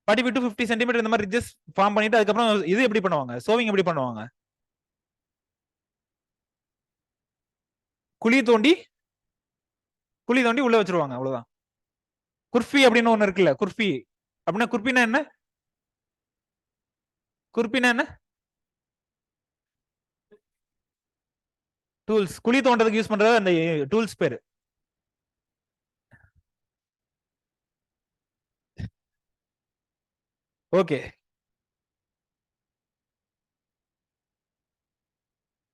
45 to 50 centimeter இந்த மாதிரி ரிட்ஜஸ் ஃபார்ம் பண்ணிட்டு அதுக்கப்புறம் இது எப்படி பண்ணுவாங்க? சோவிங் எப்படி பண்ணுவாங்க? குழி தோண்டி உள்ள வச்சிருவாங்க, அவ்வளவுதான். குர்ஃபி அப்படின்னு ஒண்ணு இருக்குல்ல, குர்ஃபி அப்படின்னா குர்பினா என்ன? குர்பினா என்ன? டூல்ஸ். குழி தோண்டதுக்கு யூஸ் பண்றது அந்த டூல்ஸ் பேரு. Okay.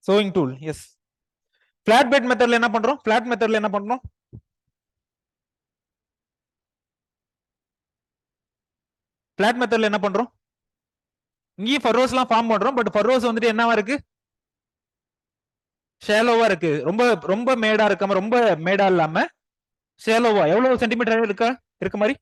Sowing tool, yes. Flat bed மெத்தட்ல என்ன பண்றோம்? பிளாட் மெத்தட்ல என்ன பண்றோம்? பிளாட் மெத்தட்ல என்ன பண்றோம்? இங்கேயும் ஃபர்ரோஸ் எல்லாம் ஃபார்ம் பண்றோம். பட் ஃபர்ரோஸ் வந்துட்டு என்னவா இருக்கு? ஷேலோவா இருக்கு. ரொம்ப ரொம்ப மேடா இருக்காம, ரொம்ப மேடா இல்லாம ஷேலோவா. எவ்வளவு சென்டிமீட்டர் இருக்கா இருக்க மாதிரி?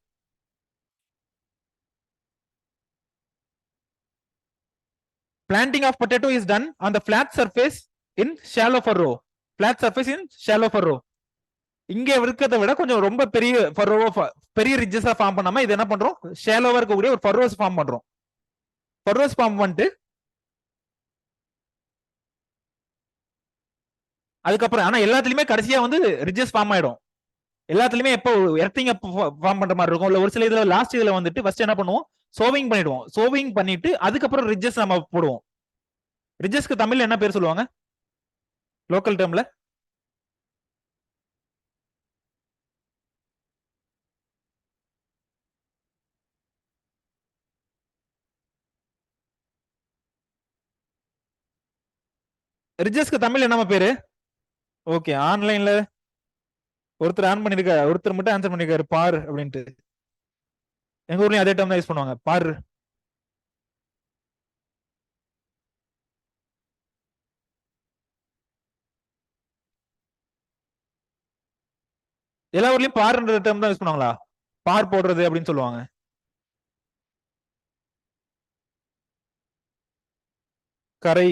Planting of potato is done on the flat surface in shallow furrow. Flat surface in shallow furrow. இங்க இருக்கிறத விட கொஞ்சம் ரொம்ப பெரிய ஃபர்ரோவா, பெரிய ரிட்ஜஸா ஃபார்ம் பண்ணாம இது என்ன பண்றோம்? ஷேலோவா இருக்கக்கூடிய ஒரு ஃபர்ரோஸ் ஃபார்ம் பண்றோம். ஃபர்ரோஸ் ஃபார்ம் பண்ணிட்டு அதுக்கப்புறம் ஆனா எல்லாத்துலயுமே கடைசியா வந்து ரிட்ஜஸ் ஃபார்ம் ஆயிடும். எல்லாத்துலயுமே எப்போ எர்த்திங் அப் ஃபார்ம் பண்ற மாதிரி இருக்கும். இல்ல ஒரு சில இதுல லாஸ்ட் இதுல வந்துட்டு ஃபர்ஸ்ட் என்ன பண்ணுவோம்? சோவிங் பண்ணிடுவோம். சோவிங் பண்ணிட்டு அதுக்கப்புறம் ரிட்ஜஸ் நம்ம போடுவோம். ரிட்ஜஸ்க்கு தமிழ்ல என்ன பேர் சொல்லுவாங்க லோக்கல் டேர்ம்ல? ரிட்ஜஸ்க்கு தமிழ் என்ன பேரு? ஓகே, ஆன்லைன்ல ஒருத்தர் ஆன் பண்ணிருக்காரு, ஒருத்தர் மட்டும் ஆன்சர் பண்ணிருக்காரு பார் அப்படின்ட்டு. எங்க ஊர்லயும் அதே டேர்ம் தான் யூஸ் பண்ணுவாங்க, பார். எல்லா ஊர்லயும் பார்ன்ற டேர்ம் தான் யூஸ் பண்ணுவாங்களா? பார் போடுறது அப்படின்னு சொல்லுவாங்க. கரை.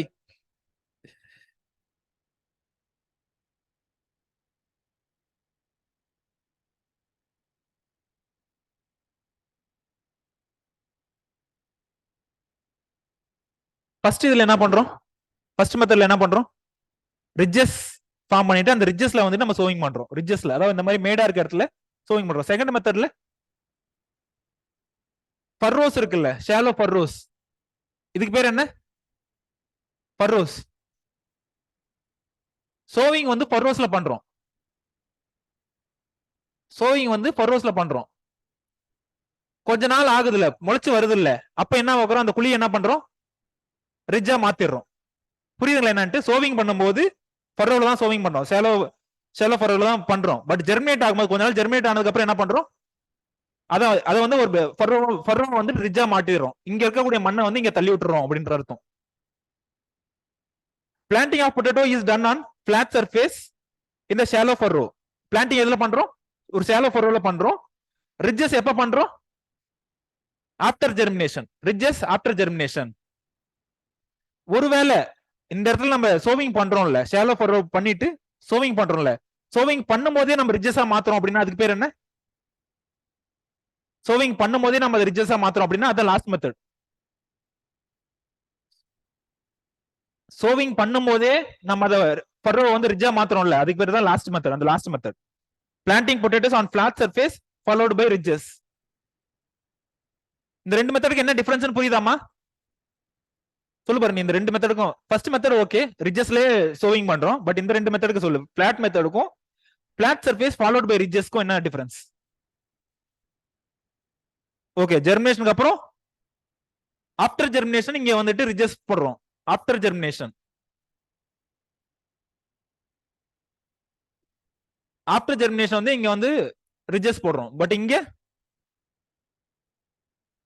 ஃபர்ஸ்ட் இதுல என்ன பண்றோம்? ஃபர்ஸ்ட் மெத்தட்ல என்ன பண்றோம்? ரிட்ஜஸ் ஃபார்ம் பண்ணிட்டு அந்த ரிட்ஜஸ்ல வந்து நம்ம சோவிங் பண்றோம். ரிட்ஜஸ்ல, அதாவது இந்த மாதிரி மேடா இருக்க இடத்துல சோவிங் பண்றோம். செகண்ட் மெத்தட்ல ஃபர்ரோஸ் இருக்குல்ல, ஷாலோ ஃபர்ரோஸ். இதுக்கு பேர் என்ன? ஃபர்ரோஸ். சோவிங் வந்து ஃபர்ரோஸ்ல பண்றோம். சோவிங் வந்து ஃபர்ரோஸ்ல பண்றோம். கொஞ்ச நாள் ஆகுதுல, முளைச்சு வருது இல்ல, அப்ப என்ன ஆகுறோம்? அந்த குழி என்ன பண்றோம்? ரிட்ஜா மாத்திடுறோம். புரியுதுங்களா என்னன்ட்டு? சோவிங் பண்ணும்போது ஃபர்ரோல தான் சோவிங் பண்றோம். ஷேலோ ஃபர்ரோல தான் பண்றோம். பட் ஜெர்மினேட் ஆகும்போது கொஞ்ச நாள் ஜெர்மினேட் ஆனதுக்கு அப்புறம் என்ன பண்றோம்? அதை வந்து ஒரு ஃபர்ரோ வந்து ரிட்ஜா மாட்டிடுறோம். இங்க இருக்கக்கூடிய மண்ணை வந்து இங்க தள்ளி விட்டுறோம் அப்படின்ற அர்த்தம். Planting of potato is done on flat surface in the shallow furrow. Planting எதுல பண்றோம்? ஒரு shallow furrowல பண்றோம். Ridges எப்ப பண்றோம்? After germination. Ridges after germination. ஒருவேளை இந்த இடத்துல நம்ம சோவிங் பண்றோம்ல, ஷாலோ ஃபர்ரோ பண்ணிட்டு சோவிங் பண்றோம்ல, சோவிங் பண்ணும்போதே நம்ம ரிட்ஜஸா மாத்துறோம் அப்படின்னா அதுக்கு பேர் என்ன? சோவிங் பண்ணும்போதே நம்ம அதை ரிட்ஜஸா மாத்துறோம் அப்படின்னா அது லாஸ்ட் மெத்தட். சோவிங் பண்ணும்போதே நம்ம அதை ஃபர்ரோ வந்து ரிட்ஜா மாத்துறோம்ல, அதுக்கு பேர் தான் லாஸ்ட் மெத்தட். அந்த last method planting potatoes on flat surface followed by ridges. இந்த ரெண்டு மெத்தடுக்கு என்ன டிஃபரன்ஸ் புரியுதாமா? சொல்லு பாருங்க. இந்த ரெண்டு மெத்தடுக்கும் ஃபர்ஸ்ட் மெத்தட் ஓகே, ரிட்ஜஸ்லயே சோவிங் பண்றோம். பட் இந்த ரெண்டு மெத்தடுக்கு சொல்லு, பிளாட் மெத்தடுக்கும் பிளாட் சர்ஃபேஸ் ஃபாலோட் பை ரிட்ஜஸ்க்கும் என்ன டிஃபரன்ஸ்? ஓகே, ஜெர்மினேஷனுக்கு அப்புறம் ஆஃப்டர் ஜெர்மினேஷன் இங்க வந்துட்டு ரிட்ஜஸ் போடுறோம். ஆஃப்டர் ஜெர்மினேஷன், ஆஃப்டர் ஜெர்மினேஷன் வந்து இங்க வந்து ரிட்ஜஸ் போடுறோம். பட் இங்க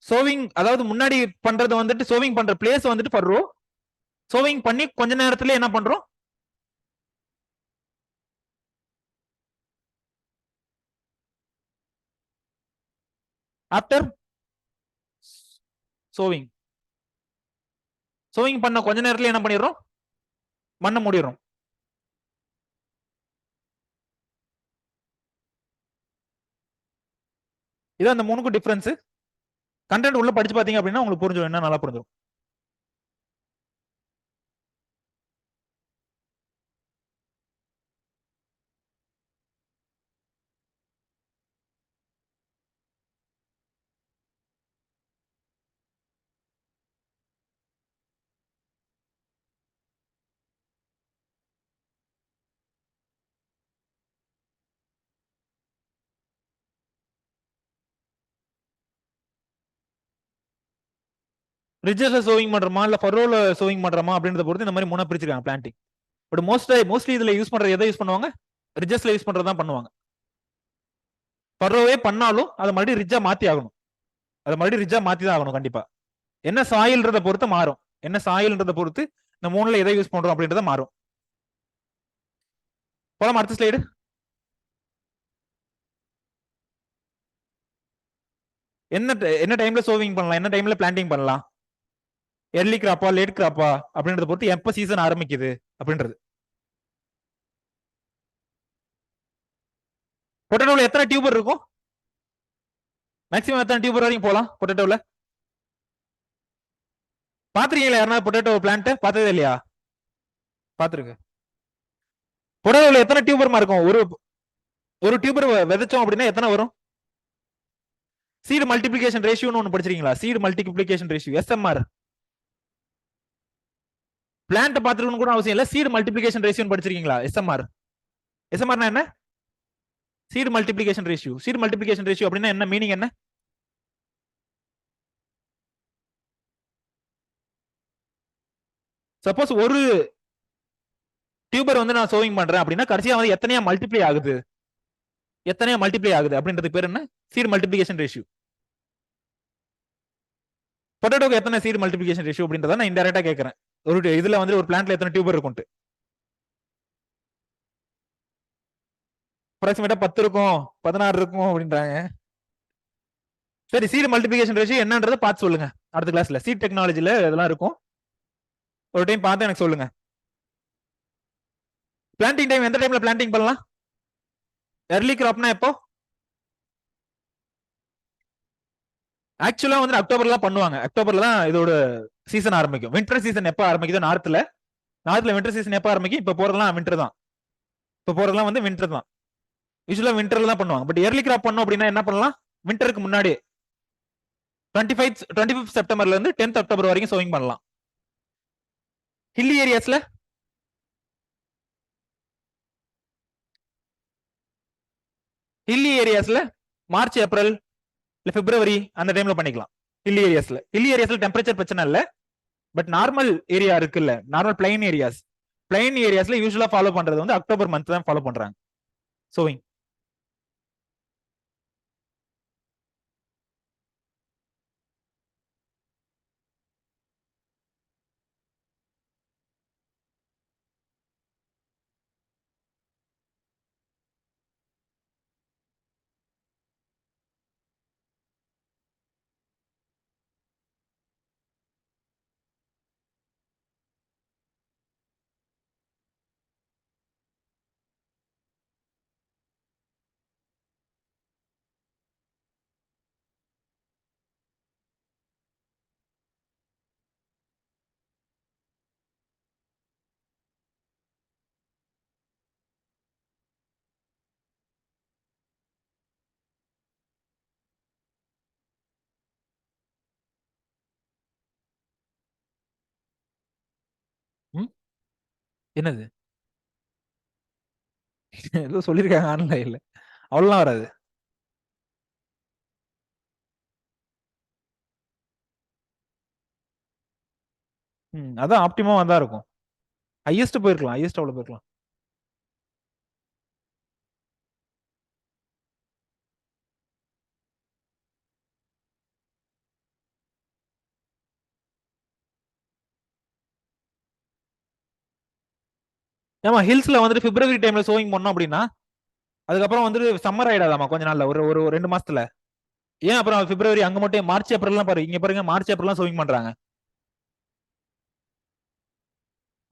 சோவிங், அதாவது முன்னாடி பண்றது வந்துட்டு சோவிங் பண்ற பிளேஸ் வந்துட்டு ஃபர்ரோ, சோவிங் பண்ணி கொஞ்ச நேரத்துல என்ன பண்றோம்? ஆஃப்டர் சோவிங், சோவிங் பண்ண கொஞ்ச நேரத்துல என்ன பண்ணிடுறோம்? மண்ணை மூடிடுறோம். இதான் அந்த மூணுக்கும் டிஃபரன்ஸ். கண்டென்ட் உள்ள படிச்சு பாத்தீங்க அப்படின்னா உங்களுக்கு புரிஞ்சிடும், என்ன நல்லா புரிஞ்சிடும். ரிட்ஜஸ்ல சோவிங் பண்றோமா இல்ல ஃபர்ரோல சோவிங் பண்றோமா அப்படின்றத பொறுத்து இந்த மாதிரி மூணா பிரிச்சிருக்காங்க பிளான்டிங். பட் மோஸ்ட்லி இதுல யூஸ் பண்றது எதை யூஸ் பண்ணுவாங்க? ரிட்ஜஸ்ல யூஸ் பண்றதுதான் பண்ணுவாங்க. ஃபர்ரோவே பண்ணாலும் அதை மறுபடியும் ரிட்ஜா மாத்தி ஆகணும். அதை மறுபடியும் ரிட்ஜா மாத்தி தான் ஆகணும் கண்டிப்பா. என்ன சாயில்ன்றத பொறுத்து மாறும். என்ன சாயில்ன்றத பொறுத்து இந்த மூணுல எதை யூஸ் பண்றோம் அப்படின்றத மாறும். போலாம் அடுத்த ஸ்லைடு. என்ன டைம்ல சோவிங் பண்ணலாம், என்ன டைம்ல பிளான்டிங் பண்ணலாம், எர்லி கிராப்பா லேட் கிராப்பா அப்படின்றத பொறுத்து எப்ப சீசன் ஆரம்பிக்குது அப்படின்றது. பொட்டேட்டோல எத்தனை டியூபர் இருக்கும்? மேக்ஸிமம் எத்தனை டியூபர் வரைக்கும் போலாம் பொட்டேட்டோல? பாத்திருக்கீங்களா யாருன்னா பொட்டேட்டோ பிளான்ட்? பார்த்ததே இல்லையா? பாத்துருக்கு. பொட்டேட்டோல எத்தனை டியூபர் இருக்கும்? ஒரு டியூபர் விதைச்சோம் அப்படின்னா எத்தனை வரும்? சீடு மல்டிபிளிகேஷன் ரேஷியோன்னு ஒன்று படிச்சிருக்கீங்களா? Seed multiplication ratio, SMR. Plant பாத்துருக்கணும் கூட அவசியம் இல்ல, சீடு மல்டிபிளிகேஷன் ரேஷியோன்னு படிச்சிருக்கீங்களா? எஸ்எம்ஆர். எஸ்எம்ஆர்னா என்ன? Seed multiplication ratio. Seed multiplication ratio அப்படின்னா என்ன மீனிங்? என்ன சப்போஸ் ஒரு டியூபர் வந்து நான் சோவிங் பண்றேன் அப்படின்னா கடைசியா வந்து எத்தனையா மல்டிப்ளை ஆகுது, எத்தனையா மல்டிப்ளை ஆகுது அப்படின்றதுக்கு பேர் என்ன? Seed multiplication ratio. பொட்டேட்டோக்கு எத்தனை சீடு மல்டிபிளிகேஷன் ரேஷியோ அப்படின்றத நான் இன்டெரக்டா கேட்கறேன். ஒரு இதுல வந்து ஒரு பிளான்ட்ல எத்தனை டியூபர் இருக்கும்? அப்ராக்சிமேட்டா 10 இருக்கும், 16 இருக்கும் அப்படின்றாங்க. சரி, சீடு மல்டிபிளிகேஷன் ரேஷியோ என்னன்றதை பார்த்து சொல்லுங்க அடுத்த கிளாஸ்ல. சீட் டெக்னாலஜில இதெல்லாம் இருக்கும், ஒரு டைம் பார்த்து எனக்கு சொல்லுங்க. பிளான்டிங் டைம் எந்த டைம்ல பிளான்டிங் பண்ணலாம்? எர்லி கிராப்னா எப்போ? ஆக்சுவலா வந்து அக்டோபர்ல தான் பண்ணுவாங்க. அக்டோபர்ல தான் இதோட சீசன் ஆரம்பிக்கும். வின்டர் சீசன் எப்ப ஆரம்பிக்குது? நார்த்ல வின்டர் சீசன் எப்ப ஆரம்பிக்கும்? இப்ப போறதெல்லாம் வின்டர் தான். இப்ப போறதெல்லாம் வந்து வின்டர் தான். யூஸ்வலா வின்டர்ல தான் பண்ணுவாங்க. பட் எர்லி கிராப் பண்ணோம் அப்படின்னா என்ன பண்ணலாம்? வின்டருக்கு முன்னாடி 25 செப்டம்பர்ல இருந்து 10th அக்டோபர் வரைக்கும் சோவிங் பண்ணலாம். ஹில்லி ஏரியாஸ்ல மார்ச் ஏப்ரல் இல்ல பிப்ரவரி அந்த டைம்ல பண்ணிக்கலாம். ஹில்லி ஏரியாஸ்ல டெம்பரேச்சர் பிரச்சனை இல்ல. பட் நார்மல் ஏரியா இருக்குல்ல, நார்மல் பிளைன் ஏரியாஸ்ல யூஸ்வலா ஃபாலோ பண்றது வந்து அக்டோபர் மந்த் தான் ஃபாலோ பண்றாங்க சோவிங். என்னது? ஏதோ சொல்லியிருக்காங்க ஆன்லைன்ல. அவ்வளோலாம் வராது. அதான் ஆப்டிமம் தான் இருக்கும். ஹையஸ்ட் போயிருக்கலாம். ஹையஸ்ட் அவ்வளோ போயிருக்கலாம். ஏமா ஹில்ஸ்ல வந்துட்டு பிப்ரவரி டைம்ல சோவிங் பண்ணோம் அப்படின்னா அதுக்கப்புறம் வந்துட்டு சம்மர் ஆயிடாதாமா கொஞ்ச நாள்ல ஒரு ஒரு 2 மாசத்துல. ஏன் அப்புறம் பிப்ரவரி அங்க மட்டும் மார்ச் ஏப்ரல்லாம் பாரு, இங்க பாருங்க மார்ச் ஏப்ரல்லாம் சோவிங் பண்றாங்க.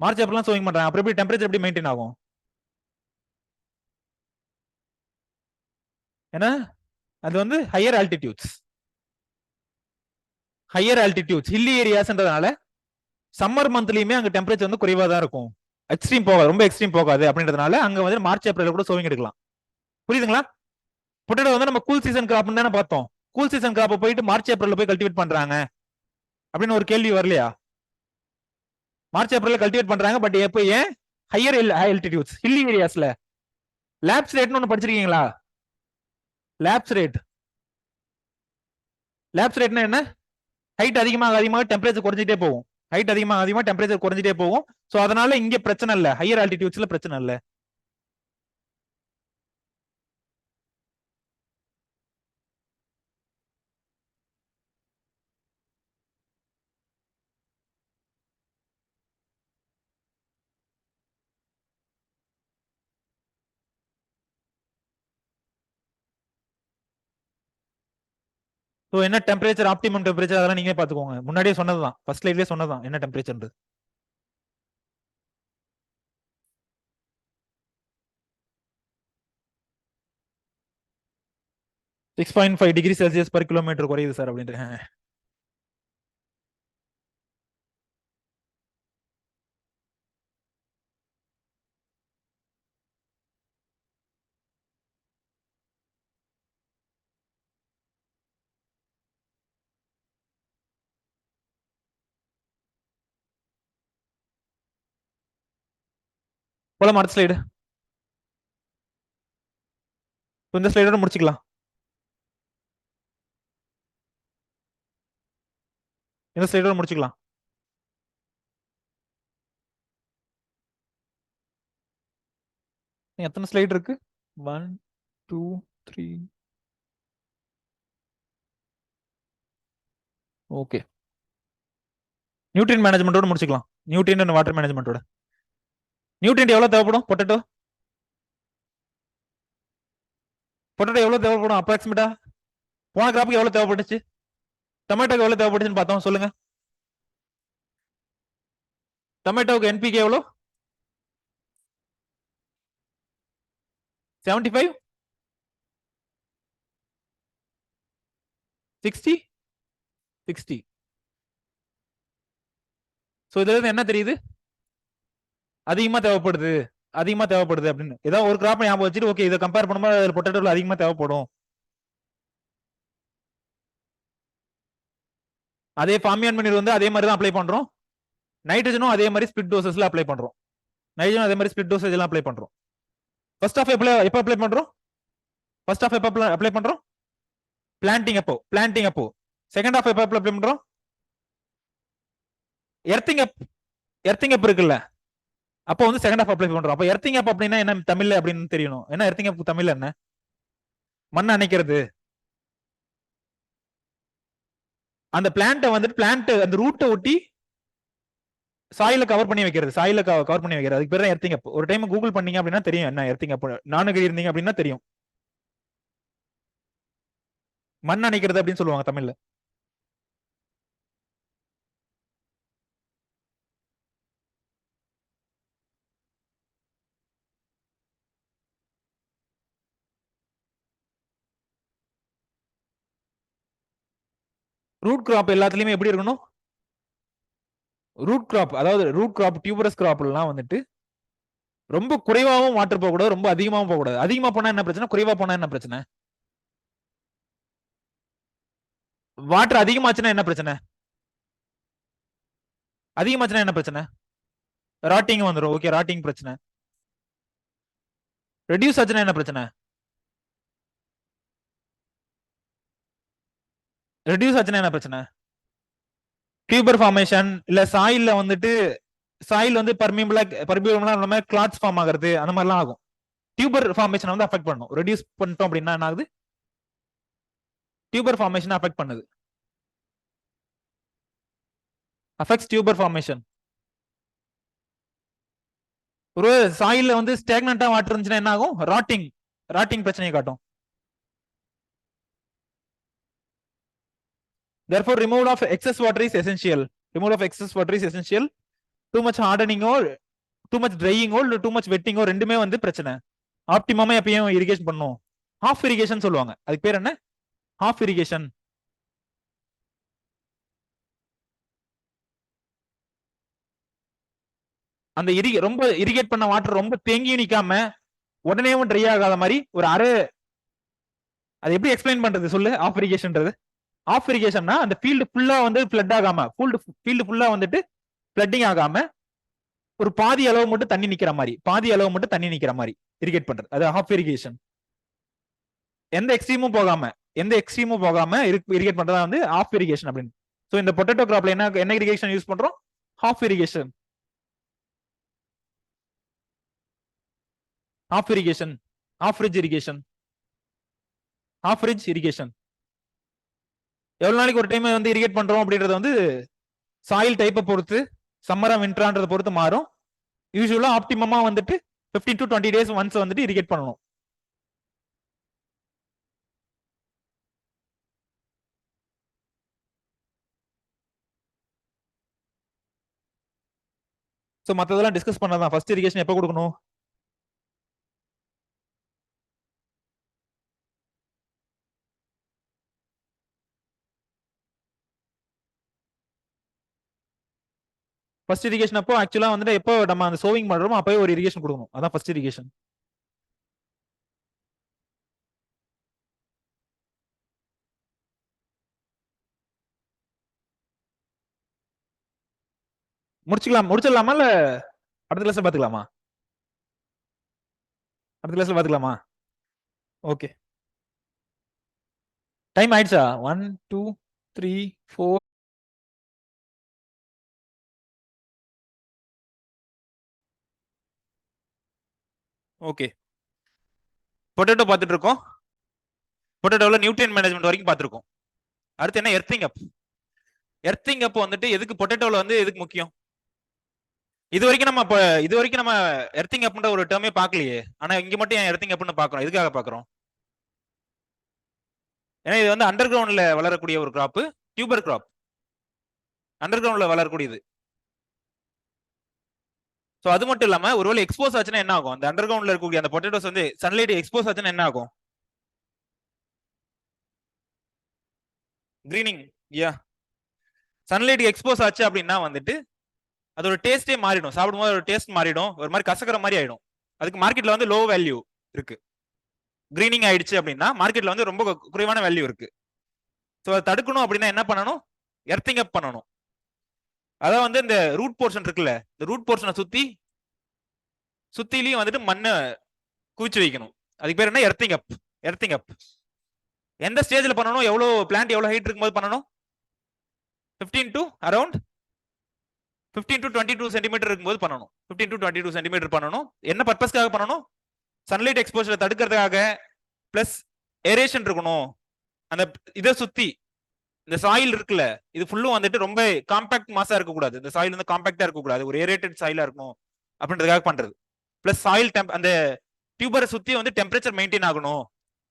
மார்ச் ஏப்ரல்லாம் சோவிங் பண்றாங்க. அப்புறம் எப்படி டெம்பரேச்சர் எப்படி மெயின்டைன் ஆகும்? ஏன்னா அது வந்து higher altitudes. Higher altitudes hilly ஏரியாஸ்ன்றதுனால சம்மர் மந்த்லயுமே அங்க டெம்பரேச்சர் வந்து குறைவா தான் இருக்கும். எக்ஸ்ட்ரீம் போகாது, ரொம்ப எக்ஸ்ட்ரீம் போகாது அப்படின்றதுனால அங்க வந்து மார்ச் ஏப்ரல் கூட சோவிங் எடுக்கலாம். புரியுதுங்களா? பொட்டேட்டோ வந்து நம்ம கூல் சீசன் கிராப்னு தானே பார்த்தோம். கூல் சீசன் கிராப்பை போயிட்டு மார்ச் ஏப்ரல்ல போய் கல்டிவேட் பண்றாங்க அப்படின்னு ஒரு கேள்வி வரலையா? மார்ச் ஏப்ரல்ல கல்டிவேட் பண்றாங்க. பட் எப்போ ஏன் ஹையர் ஆல்டிடியூட்ஸ் ஹில்லி ஏரியாஸ்ல லேப்ஸ் ரேட்னு ஒன்று படிச்சிருக்கீங்களா? Labs rate. லேப்ஸ் ரேட்னா என்ன? ஹைட் அதிகமாக அதிகமாக டெம்பரேச்சர் குறைஞ்சிட்டே போகும். ஹைட் அதிகமாக அதிகமாக டெம்பரேச்சர் குறைஞ்சிட்டே போகும். ஸோ அதனால இங்க பிரச்சனை இல்லை, ஹையர் ஆல்டிடியூட்ஸ்ல பிரச்சனை இல்லை. ஸோ என்ன டெம்பரேச்சர், ஆப்டிமம் டெம்பரேச்சர் அதெல்லாம் நீங்களே பார்த்துக்கோங்க. முன்னாடியே சொன்னதுதான், ஃபர்ஸ்ட் லைவ்லேயே சொன்னதுதான் என்ன temperature. 6.5 degree Celsius per kilometre குறையுது சார் அப்படின்ட்டு. போலாம் அடுத்த ஸ்லைடு. இந்த ஸ்லைடோட முடிச்சுக்கலாம். இந்த ஸ்லைடோட முடிச்சுக்கலாம். எத்தனை ஸ்லைடு இருக்கு? 1 2 3. ஓகே. நியூட்ரியன் மேனேஜ்மெண்டோட முடிச்சுக்கலாம். நியூட்ரியன் அண்ட் வாட்டர் மேனேஜ்மெண்டோட. நியூட்ரியன் எவ்வளவு தேவைப்படும் பொட்டேட்டோ? பொட்டேட்டோ எவ்வளவு தேவைப்படும் அப்ராக்சிமேட்டா? போன கிராப்புக்கு எவ்வளவு தேவைப்பட்டுச்சு? டொமேட்டோக்கு எவ்வளவு தேவைப்பட்டுச்சுன்னு பார்த்தோம், சொல்லுங்க. டொமேட்டோக்கு என்பிகே எவ்வளோ? 75 60 60. ஸோ இதுல இருந்து என்ன தெரியுது? அதிகமா தேவைப்படுது, அதிகமா தேவைப்படுது அப்படின்னு. ஏதாவது ஒரு கிராப் ஞாபகம் வச்சுட்டு ஓகே இதை கம்பேர் பண்ணும்போது பொட்டேட்டோல அதிகமா தேவைப்படும். அதே ஃபார்மியான் மணி வந்து அதே மாதிரி தான் அப்ளை பண்றோம். நைட்ரஜனும் அதே மாதிரி ஸ்பிட் டோசஸ்ல அப்ளை பண்றோம். நைட்ரஜன் அதே மாதிரி ஸ்பிட் டோசேஜ் எல்லாம் அப்ளை பண்றோம். ஃபர்ஸ்ட் ஆஃப் எப்போ அப்ளை பண்றோம்? ஃபர்ஸ்ட் ஆஃப் எப்போ அப்ளை பண்றோம்? பிளான்டிங் அப்போ, பிளான்டிங் அப்போ. செகண்ட் ஆஃப் எப்போ அப்ளை பண்றோம்? எர்த்திங் அப். எர்த்திங் அப் இருக்குல்ல, அப்போ வந்து செகண்ட் ஆஃப் அப்ளை பண்றோம். அப்போ எர்த்திங் அப் அப்படின்னா என்ன தமிழ்ல அப்படின்னு தெரியணும். என்ன எர்த்திங் அப் தமிழ்ல என்ன? மண் அணைக்கிறது. அந்த பிளான்ட்டை வந்துட்டு பிளான்ட் அந்த ரூட்டை ஒட்டி சாயில கவர் பண்ணி வைக்கிறது, சாயில கவர் பண்ணி வைக்கிறது. அதுக்கு பேர் தான் எர்த்திங் அப். ஒரு டைம் கூகுள் பண்ணீங்க அப்படின்னா தெரியும் என்ன எர்த்திங் அப். நானுக்கு இருந்தீங்க அப்படின்னா தெரியும். மண் அணைக்கிறது அப்படின்னு சொல்லுவாங்க தமிழ்ல. ரூட் கிராப் எல்லாத்துலயுமே எப்படி இருக்கணும்? ரூட் கிராப், அதாவது ரூட் கிராப் டியூபரஸ் கிராப் எல்லாம் வந்துட்டு ரொம்ப குறைவாகவும் வாட்டர் போகக்கூடாது, ரொம்ப அதிகமாகவும் போகக்கூடாது. அதிகமா போனா என்ன பிரச்சனை, குறைவா போனா என்ன பிரச்சனை? வாட்டர் அதிகமாச்சுன்னா என்ன பிரச்சனை? அதிகமாச்சுன்னா என்ன பிரச்சனை? ராட்டிங் வந்துடும். ஓகே, ராட்டிங் பிரச்சனை. ரெடியூஸ் ஆச்சுன்னா என்ன பிரச்சனை? ரெடியூஸ் ஆச்சுன்னா என்ன பிரச்சனை? டியூபர் ஃபார்மேஷன் இல்ல சாயில்ல வந்துட்டு சாயில் வந்து பர்மியபிளா நம்ம கிளாட்ஸ் ஃபார்ம் ஆகுறது அந்த மாதிரிலாம் ஆகும். டியூபர் ஃபார்மேஷன் வந்து அஃபெக்ட் பண்ணும். ரெடியூஸ் பண்ணிட்டோம் அப்படின்னா என்ன ஆகுது? டியூபர் ஃபார்மேஷன் அஃபெக்ட் பண்ணுது. Affects tuber formation. ஒரு சாயில்ல வந்து ஸ்டேக்னண்டா வாட்டர் இருந்துச்சுன்னா என்ன ஆகும்? ராட்டிங் ராட்டிங் பிரச்சனையை காட்டும். Therefore, removal of excess water is essential. Removal of excess water is essential. Too much hardening or too much drying or too much wetting or ரெண்டுமே வந்து பிரச்சனை. ஆப்டிமமா எப்பயும் இரிகேஷன் பண்ணும். ஹாஃப் இரிகேஷன் சொல்லுவாங்க. அதுக்கு பேர் என்ன? Half irrigation. அந்த ரொம்ப இரிகேட் பண்ண வாட்டர் ரொம்ப தேங்கி நிக்காம உடனேவும் ட்ரை ஆகாத மாதிரி ஒரு அது எப்படி எக்ஸ்பிளைன் பண்றது சொல்லு? ஆஃப் இரிகேஷன்ன்றது. ஆஃப் இரிகேஷன்னா அந்த ஃபீல்டு ஃபுல்லா வந்து ஃப்ளட் ஆகாம, ஃபீல்டு ஃபுல்லா வந்துட்டு ஃப்ளட்டிங் ஆகாம ஒரு பாதி அளவு மட்டும் தண்ணி நிக்கிற மாதிரி, பாதி அளவு மட்டும் தண்ணி நிக்கிற மாதிரி இரிகேட் பண்றது. அது ஆஃப் இரிகேஷன். எந்த எக்ஸ்ட்ரீமும் போகாம இரிகேட் பண்றதா வந்து ஆஃப் இரிகேஷன் அப்படின்னு. சோ இந்த பொட்டேட்டோ கிராப்ல என்ன இரிகேஷன் யூஸ் பண்றோம்? Of irrigation. Of irrigation, of ridge irrigation, of ridge irrigation. எவ்வளவு நாளைக்கு ஒரு டைம் வந்து இரிகேட் பண்றோம் அப்படின்றது வந்து சாயில் டைப்பை பொறுத்து, சம்மரா வின்ட்ரான்றதை பொறுத்து மாறும். யூஸ்வலா ஆப்டிமமா வந்துட்டு 15 to 20 days ஒன்ஸ் வந்துட்டு இரிகேட் பண்ணணும். சோ மத்ததெல்லாம் டிஸ்கஸ் பண்ணலாம். ஃபர்ஸ்ட் இரிகேஷன் எப்போ கொடுக்கணும்? ஃபர்ஸ்ட் இரிகேஷன் அப்போ ஆக்சுவலா வந்துட்டு எப்போ நம்ம அந்த சோவிங் பண்றோமோ அப்பவே ஒரு இரிகேஷன் கொடுக்கணும். அதான் ஃபர்ஸ்ட் இரிகேஷன். முடிச்சிடலாமா இல்ல அடுத்த கிளாஸ்ல பாத்துக்கலாமா? அடுத்த கிளாஸ்ல பாத்துக்கலாமா? ஓகே. டைம் ஆயிடுச்சா? 1 2 3 4. ஓகே, பொட்டேட்டோ பார்த்துட்டு இருக்கோம். பொட்டேட்டோல நியூட்ரியன் மேனேஜ்மெண்ட் வரைக்கும் பார்த்துருக்கோம். அடுத்து என்ன? எர்த்திங் அப். எர்த்திங் அப் வந்துட்டு எதுக்கு பொட்டேட்டோல வந்து எதுக்கு முக்கியம்? இது வரைக்கும் நம்ம எர்த்திங் அப்ன்ற ஒரு டேர்மே பார்க்கலையே. ஆனா இங்க மட்டும் ஏன் எர்த்திங் அப்னு பார்க்கறோம்? எதுக்காக பார்க்கறோம்? ஏன்னா இது வந்து அண்டர் கிரவுண்ட்ல வளரக்கூடிய ஒரு கிராப், டியூபர் கிராப். அண்டர் கிரவுண்ட்ல வளரக்கூடியது. சோ அது மட்டும் இல்லாம ஒருவேளை எக்ஸ்போஸ் ஆச்சுன்னா என்ன ஆகும்? அந்த அண்டர் கிரவுண்ட்ல இருக்கக்கூடிய அந்த பொட்டேட்டோஸ் வந்து சன்லைட் எக்ஸ்போஸ் ஆச்சுன்னா என்ன ஆகும்? கிரீனிங். யா, சன்லைட் எக்ஸ்போஸ் ஆச்சு அப்படின்னா வந்துட்டு அதோட டேஸ்டே மாறிடும். சாப்பிடும்போது ஒரு டேஸ்ட் மாறிடும், ஒரு மாதிரி கசக்கிற மாதிரி ஆயிடும். அதுக்கு மார்க்கெட்ல வந்து லோ வேல்யூ இருக்கு. கிரீனிங் ஆயிடுச்சு அப்படின்னா மார்க்கெட்ல வந்து ரொம்ப குறைவான வேல்யூ இருக்கு. ஸோ அதை தடுக்கணும் அப்படின்னா என்ன பண்ணணும்? எர்த்திங் அப் பண்ணணும். அதான் வந்து இந்த ரூட் போர்ஷன் இருக்குல்ல, இந்த ரூட் போர்ஷனை சுத்திலையும் வந்துட்டு மண்ணை குவிச்சு வைக்கணும். அதுக்கு பேர் என்ன? எர்த்திங் அப். எர்த்திங் அப் எந்த ஸ்டேஜ்ல பண்ணணும்? பிளான்ட் எவ்வளவு ஹைட் இருக்கும்போது பண்ணணும்? 15 to அரௌண்ட் 15 to 22 சென்டிமீட்டர் இருக்கும்போது பண்ணணும். 15 to 22 சென்டிமீட்டர் பண்ணணும். என்ன பர்பஸ்க்காக பண்ணணும்? சன்லைட் எக்ஸ்போஷர் தடுக்கிறதுக்காக, பிளஸ் ஏரேஷன் இருக்கணும். அந்த இதை சுத்தி இந்த சாயில் இருக்குல்ல, இது ஃபுல்லும் வந்துட்டு ரொம்ப காம்பாக்ட் மாஸா இருக்கக்கூடாது. இந்த சாயில் வந்து காம்பாக்டா இருக்கக்கூடாது, ஒரு ஏரேட்டட் சாயிலா இருக்கணும் அப்படின்றதுக்காக பண்றது. பிளஸ் சாயில் அந்த டியூபரை சுத்தி வந்து டெம்பரேச்சர் மெயின்டைன் ஆகணும்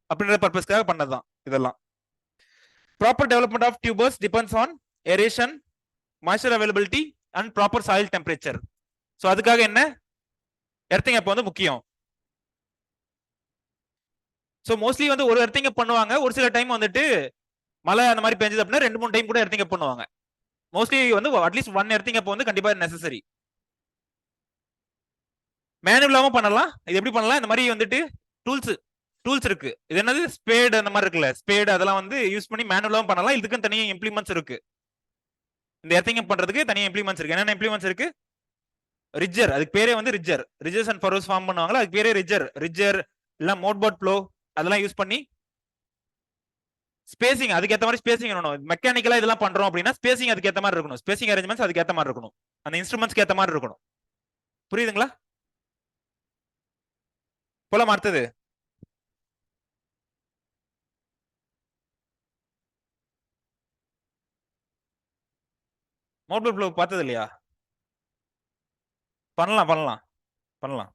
அப்படின்ற பர்பஸ்க்காக பண்ணதுதான் இதெல்லாம். Proper development of tubers depends on aeration, moisture availability and proper soil temperature. So அதுக்காக என்ன? எர்த்திங் அப் வந்து முக்கியம். ஸோ மோஸ்ட்லி வந்து ஒரு எர்த்திங் அப் பண்ணுவாங்க. ஒரு சில டைம் வந்துட்டு மழை அந்த மாதிரி பெஞ்சது அப்படின்னா 2-3 டைம் கூட எர்த்திங் அப் பண்ணுவாங்க. மோஸ்ட்லி வந்து அட்லீஸ்ட் 1 எர்த்திங் அப் வந்து கண்டிப்பா நெசசரி. மேனுவலாவும் பண்ணலாம். இது எப்படி பண்ணலாம்? இந்த மாதிரி வந்துட்டு டூல்ஸ் இருக்கு. இது என்னது? ஸ்பேடு அந்த மாதிரி இருக்குல்ல, ஸ்பேடு அதெல்லாம் வந்து யூஸ் பண்ணி மேனுவலாவும் பண்ணலாம். இதுக்கும் தனியாக இம்ப்ளிமெண்ட்ஸ் இருக்கு. இந்த எர்த்திங் அப் பண்றதுக்கு தனியாக இம்ப்ளிமெண்ட்ஸ் இருக்கு. என்னென்ன இம்ப்ளிமெண்ட்ஸ் இருக்கு? ரிஜர், அதுக்கு பேரே வந்து ரிஜர். ரிஜர்ஸ் அண்ட் ஃபரோஸ் ஃபார்ம் பண்ணுவாங்களா, அதுக்கு பேரே ரிஜர். ரிஜர் இல்ல மோட்போர்ட் ப்ளோ அதெல்லாம் யூஸ் பண்ணி ஸ்பேசிங் அதுக்கு ஏத்த மாதிரி ஸ்பேசிங் இருக்கணும். மெக்கானிக்கலா இதெல்லாம் பண்றோம் அப்படின்னா ஸ்பேசிங் அதுக்கு ஏத்த மாதிரி இருக்கணும். ஸ்பேசிங் அரேஞ்ச்மெண்ட்ஸ் அதுக்கு ஏத்த மாதிரி இருக்கணும். அந்த இன்ஸ்ட்ருமெண்ட்ஸ்க்கு ஏத்த மாதிரி இருக்கணும். புரியுதுங்களா? போலாம் அடுத்தது. மோட்போர்ட் ப்ளோ பார்த்தது இல்லையா? பண்ணலாம் பண்ணலாம் பண்ணலாம்.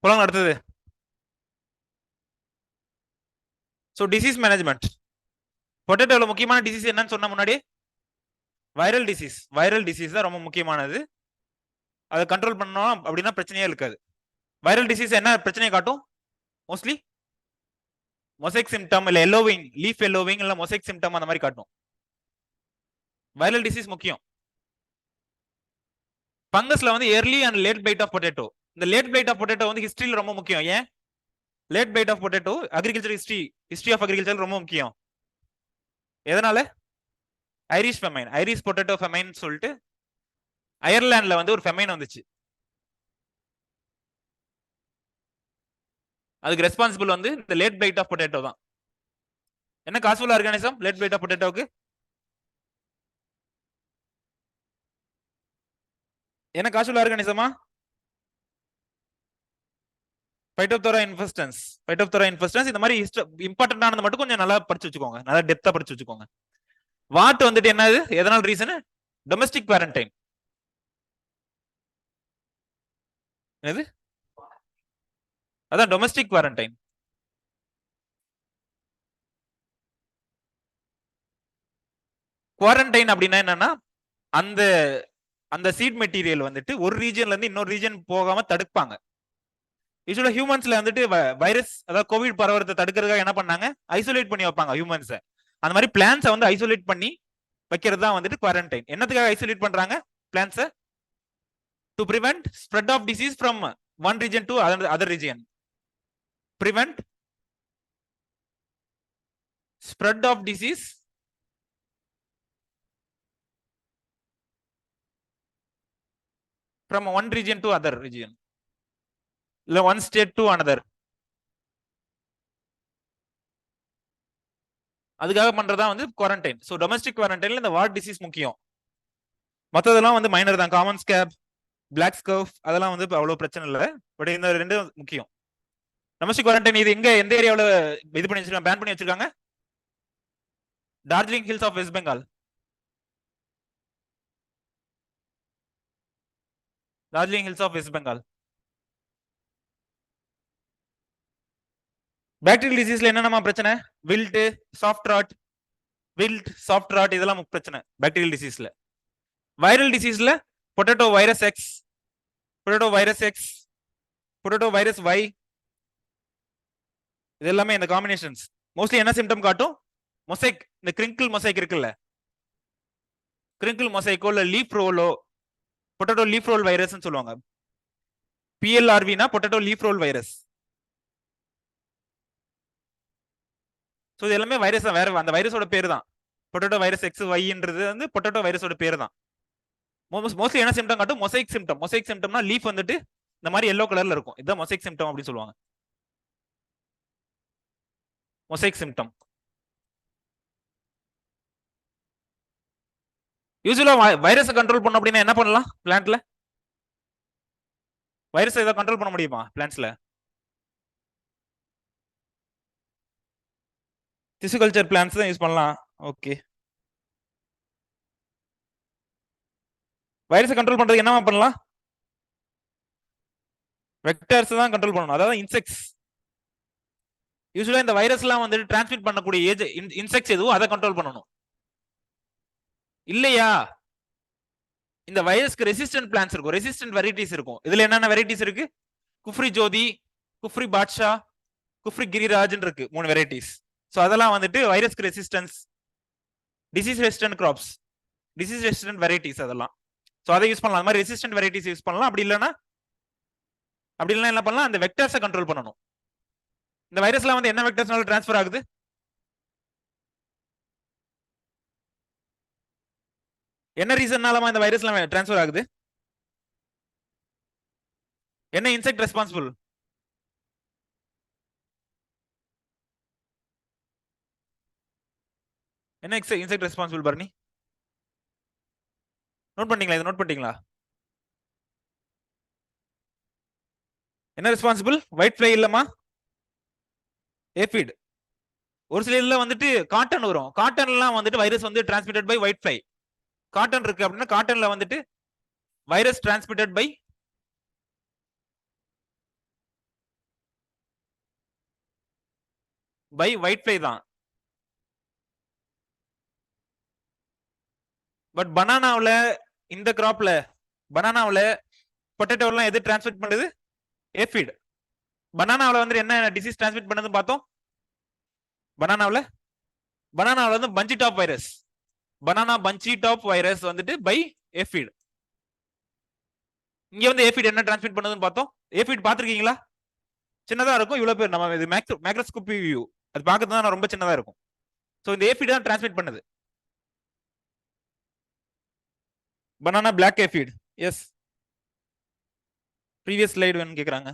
போலாம் அடுத்தது. So disease management. பொட்டேட்டோல முக்கியமான டிசீஸ் என்னன்னு சொன்ன முன்னாடி வைரல் டிசீஸ். வைரல் டிசீஸ் தான் ரொம்ப முக்கியமானது. அதை கண்ட்ரோல் பண்ணோம் அப்படின்னா பிரச்சனையே இருக்காது. வைரல் டிசீஸ் என்ன பிரச்சனையை காட்டும்? மோஸ்ட்லி மொசைக் சிம்டம் இல்ல எல்லோவிங், லீஃப் எல்லோவிங் இல்ல மொசைக் சிம்டம் அந்த மாதிரி காட்டும். வைரல் டிசீஸ் முக்கியம். ஃபங்கஸ்ல வந்து early and late blight of potato. இந்த லேட் பிளைட் ஆஃப் பொட்டேட்டோ வந்து ஹிஸ்டரியில ரொம்ப முக்கியம். ஏன் late blight of potato agriculture history of agriculture ரொம்ப முக்கியம். எதனால? Irish famine, Irish potato famine சொல்லிட்டு அயர்லாந்துல வந்து ஒரு ஃபெமைன் வந்துச்சு. அதுக்கு ரெஸ்பான்சிபிள் வந்து இந்த லேட் பிளைட் ஆஃப் பொட்டேட்டோ தான். என்ன causal organism late blight of பொட்டேட்டோக்கு? என்ன காசுவல் ஆர்கானிசமா? Phytophthora infestans. Phytophthora infestans. இந்த மாதிரி இம்பார்ட்டன்ட் ஆனது மட்டும் கொஞ்சம் நல்லா படிச்சு வச்சுக்கோங்க, நல்லா டெப்தா படிச்சு வச்சுக்கோங்க. வாட் வந்துட்டு என்னது, எதனால ரீசன்? Domestic quarantine. எது? அதான் டொமஸ்டிக் குவாரண்டைன். குவாரண்டைன் அப்படின்னா என்னன்னா அந்த அந்த சீட் மெட்டீரியல் வந்துட்டு ஒரு ரீஜன்ல இருந்து இன்னொரு ரீஜன் போகாம தடுப்பாங்க. யூஸ்வலா ஹியூமன்ஸ்ல வந்துட்டு வைரஸ் அதாவது கோவிட் பரவறதை தடுக்கிறதுக்காக என்ன பண்ணாங்க, ஐசோலேட் பண்ணி வைப்பாங்க ஹியூமன்ஸை. அந்த மாதிரி பிளான்ஸை வந்து ஐசோலேட் பண்ணி வைக்கிறது தான் வந்துட்டு குவாரண்டைன். என்னத்துக்காக ஐசோலேட் பண்றாங்க பிளான்ஸை? To prevent spread of disease from one region to other region. prevent spread of disease from one region to other region, one state to another. அதுக்காக பண்றதா வந்து குவாரண்டைன். ஸோ டொமஸ்டிக் குவாரண்டைன்ல இந்த வார்ட் டிசீஸ் முக்கியம். மற்றதெல்லாம் வந்து minor தான். Common scape, black ஸ்கர்ஃப் அதெல்லாம் வந்து அவ்வளவு பிரச்சனை இல்லை. பட் இந்த ரெண்டு முக்கியம். டொமஸ்டிக் குவாரண்டைன் இது எங்க எந்த ஏரியாவில் இது பண்ணி வச்சிருக்காங்க, பேன் பண்ணி வச்சிருக்காங்க? Darjeeling hills of West Bengal. Darjeeling hills of West Bengal. Bacterial டிசீஸ்ல என்னென்ன பிரச்சனை? வில்ட், சாஃப்ட் ராட், இதெல்லாம் பிரச்சனை பாக்டீரியல் டிசீஸ்ல. வைரல் டிசீஸ்ல potato virus X, potato virus X, potato virus Y, இது எல்லாமே இந்த காம்பினேஷன்ஸ். மோஸ்ட்லி என்ன சிம்டம் காட்டும்? மொசைக், இந்த கிரிங்கிள் மொசைக் இருக்குல்ல, கிரிங்கிள் மொசைக்கோ இல்ல லீஃப் ரோலோ, பொட்டேட்டோ லீஃப் ரோல் வைரஸ் சொல்லுவாங்க. PLRVனா potato leaf roll virus. So இது எல்லாமே வைரஸ் தான், வேற அந்த வைரஸோட பேர் தான். பொட்டேட்டோ வைரஸ் எக்ஸ் ஒய்ன்றது வந்து பொட்டேட்டோ வைரஸோட பேர் தான். மோஸ்ட்லி என்ன சிம்டம் காட்டும்? Mosaic symptom. மொசைக் சிம்டம்னா லீஃப் வந்துட்டு இந்த மாதிரி எல்லோ கலர்ல இருக்கும். இதுதான் மொசைக் சிம்டம் அப்படின்னு சொல்லுவாங்க. Mosaic symptom. யூஸ்வலா வைரஸை கண்ட்ரோல் பண்ண அப்படின்னா என்ன பண்ணலாம் பிளான்ட்ல? வைரஸ் ஏதாவது கண்ட்ரோல் பண்ண முடியுமா பிளான்ட்ஸ்ல? டிஷ்யூ கல்ச்சர் பிளான்ஸ் தான் யூஸ் பண்ணலாம். ஓகே. வைரஸை கண்ட்ரோல் பண்றதுக்கு என்னமா பண்ணலாம்? வெக்டர்ஸ் தான் கண்ட்ரோல் பண்ணணும், அதாவது இன்செக்ட்ஸ். யூஸ்வலா இந்த வைரஸ் எல்லாம் வந்து டிரான்ஸ்மிட் பண்ணக்கூடிய இன்செக்ட்ஸ் எதுவும் அதை கண்ட்ரோல் பண்ணணும். இல்லையா இந்த வைரஸ்க்கு ரெசிஸ்டன்ட் பிளான்ஸ் இருக்கும், ரெசிஸ்டன்ட் வெரைட்டிஸ் இருக்கும். இதுல என்னென்ன வெரைட்டிஸ் இருக்கு? குஃப்ரி ஜோதி, குஃப்ரி பாட்ஷா, குஃப்ரி கிரிராஜ் இருக்கு 3 வெரைட்டிஸ். ஸோ அதெல்லாம் வந்துட்டு வைரஸ்க்கு resistance, disease resistant crops, disease resistant varieties அதெல்லாம். ஸோ அதை யூஸ் பண்ணலாம். அந்த மாதிரி ரெசிஸ்டன்ட் வெரைட்டிஸ் யூஸ் பண்ணலாம். அப்படி இல்லைன்னா அப்படின்னா என்ன பண்ணலாம், அந்த வெக்டர்ஸை கண்ட்ரோல் பண்ணணும். இந்த வைரஸ்லாம் வந்து என்ன வெக்டர்ஸ்னால டிரான்ஸ்ஃபர் ஆகுது? என்ன ரீசன்னாலமா இந்த வைரஸ்லாம் டிரான்ஸ்ஃபர் ஆகுது? என்ன இன்செக்ட் ரெஸ்பான்சிபிள்? என்ன இன்செக்ட் ரெஸ்பான்சிபிள் பரணி? நோட் பண்ணீங்களா? இது நோட் பண்ணிட்டீங்களா? என்ன ரெஸ்பான்சிபிள்? ஒயிட் ஃப்ளை இல்லமா, ஏபிட். ஒரு சில இதுல வந்துட்டு காட்டன் வரும். காட்டன்லாம் வந்துட்டு வைரஸ் வந்து transmitted by white fly. Cotton இருக்கு அப்படின்னா காட்டன்ல வந்துட்டு virus transmitted by white fly தான். பட் பனானாவுல, இந்த கிராப்ல பனானாவுல பொட்டேட்டோலாம் எது டிரான்ஸ்மிட் பண்ணுது? ஏபிட். பனானாவுல வந்து என்ன டிசீஸ் டிரான்ஸ்மிட் பண்ணதுன்னு பார்த்தோம்? பனானாவுல வந்து bunchy top virus, banana bunchy top virus வந்துட்டு பை ஏபிட். இங்க வந்து ஏபிட் என்ன டிரான்ஸ்மிட் பண்ணதுன்னு பார்த்தோம்? ஏபிட் பாத்துருக்கீங்களா? சின்னதா இருக்கும். இவ்வளவு பேர் நம்ம இது மேக்ரோஸ்கோபி வியூ, அது பார்க்கறது தான் ரொம்ப சின்னதா இருக்கும். சோ இந்த ஏபிட் தான் டிரான்ஸ்மிட் பண்ணுது. Banana black aphid. Yes. Previous slide வேணும் கேக்குறாங்க.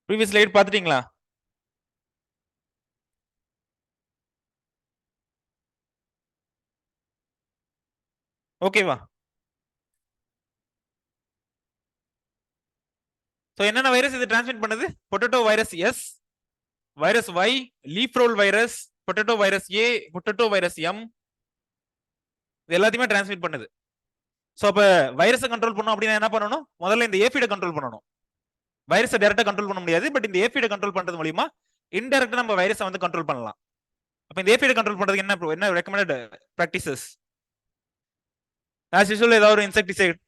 ப்ரீவியஸ் ஸ்லைடு பாத்துட்டீங்களா? ஓகேவா? சோ என்னென்ன வைரஸ் இது டிரான்ஸ்மிட் பண்ணுது? Potato virus S, virus Y, leaf roll virus, potato virus A, potato virus M, இது எல்லாத்தையுமே டிரான்ஸ்மிட் பண்ணுது. சோ அப்ப வைரஸை கண்ட்ரோல் பண்ணணும் அப்படின்னா என்ன பண்ணணும்? முதல்ல இந்த ஏபிட கண்ட்ரோல் பண்ணணும். வைரஸை டைரக்டா கண்ட்ரோல் பண்ண முடியாது, பட் இந்த ஏபிட கண்ட்ரோல் பண்றது மூலமா இன்டைரக்டா நம்ம வைரஸை வந்து கண்ட்ரோல் பண்ணலாம். அப்ப இந்த ஏபிட கண்ட்ரோல் பண்றதுக்கு என்ன ரெக்கமெண்டட் பிராக்டிசஸ்? ஆஸ் யூசுவல் ஏதாவது ஒரு இன்செக்டிசைட்,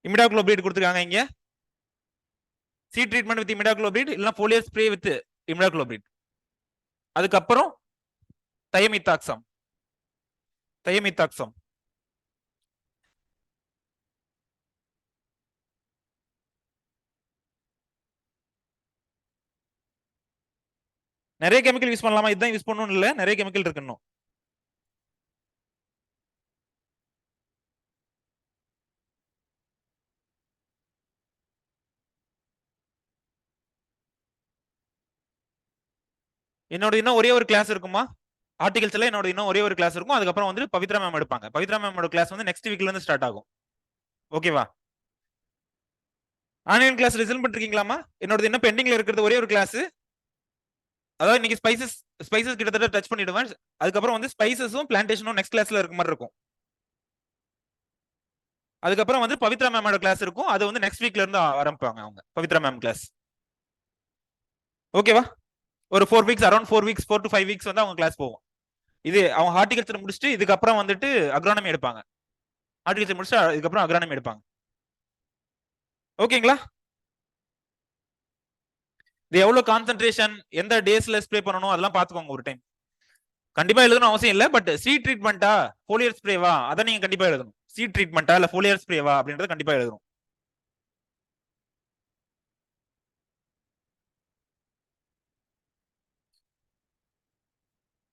இமிடாக்ளோபிரிட் கொடுத்துருக்காங்க இங்க. சீட் ட்ரீட்மெண்ட் வித் இமிடாக்ளோபிரிட் இல்லனா ஃபோலியர் ஸ்ப்ரே வித் இமிடாக்ளோபிரிட். அதுக்கப்புறம் தயமித்தாக்சம். நிறைய கெமிக்கல் யூஸ் பண்ணலாமா? இதுதான் யூஸ் பண்ணணும் இல்ல, நிறைய கெமிக்கல் இருக்கு இன்னும். என்னோட இன்னும் ஒரே ஒரு கிளாஸ் இருக்குமா ஆர்டிகல்ஸ்ல? என்னோட இன்னும் ஒரே ஒரு கிளாஸ் இருக்கும். அதுக்கப்புறம் வந்து பவித்ரா மேம் எடுப்பாங்க. பவித்ரா மேமோட கிளாஸ் வந்து நெக்ஸ்ட் வீக்ல இருந்து ஸ்டார்ட் ஆகும். ஓகேவா? ஆன்லைன் கிளாஸ் ரிசல்ட் பண்ணிருக்கீங்களாமா? என்னோட இன்னும் பெண்டிங்ல இருக்கிறது ஒரே ஒரு கிளாஸ். அதாவது இன்னைக்கு ஸ்பைசஸ் கிட்டத்தட்ட டச் பண்ணிடுவேன். அதுக்கப்புறம் வந்து ஸ்பைசஸும் பிளான்டேஷனும் நெக்ஸ்ட் கிளாஸ்ல இருக்க மாதிரி இருக்கும். அதுக்கப்புறம் வந்து பவித்ரா மேமோட கிளாஸ் இருக்கும். அது வந்து நெக்ஸ்ட் வீக்ல இருந்து ஆரம்பிப்பாங்க அவங்க, பவித்ரா மேம் கிளாஸ். ஓகேவா? ஒரு 4 weeks, around 4 weeks, 4 to 5 weeks வந்து அவங்க கிளாஸ் போகும். இது அவங்க ஹார்டிகல்ச்சர் முடிச்சுட்டு இதுக்கப்புறம் வந்துட்டு அக்ரானமி எடுப்பாங்க. ஹார்டிகல்ச்சர் முடிச்சுட்டு இதுக்கப்புறம் அக்ரானமி எடுப்பாங்க. ஓகேங்களா? இது எவ்வளவு கான்சென்ட்ரேஷன், எந்த டேஸ்ல ஸ்ப்ரே பண்ணணும் அதெல்லாம் பாத்துக்கோங்க ஒரு டைம். கண்டிப்பா எழுதணும் அவசியம் இல்ல, பட் சீட் ட்ரீட்மெண்டா ஃபோலியர் ஸ்ப்ரேவா அதை நீங்க கண்டிப்பா எழுதணும். சீட் ட்ரீட்மெண்டா இல்ல ஃபோலியர் ஸ்ப்ரேவா அப்படின்றத கண்டிப்பா எழுதணும்.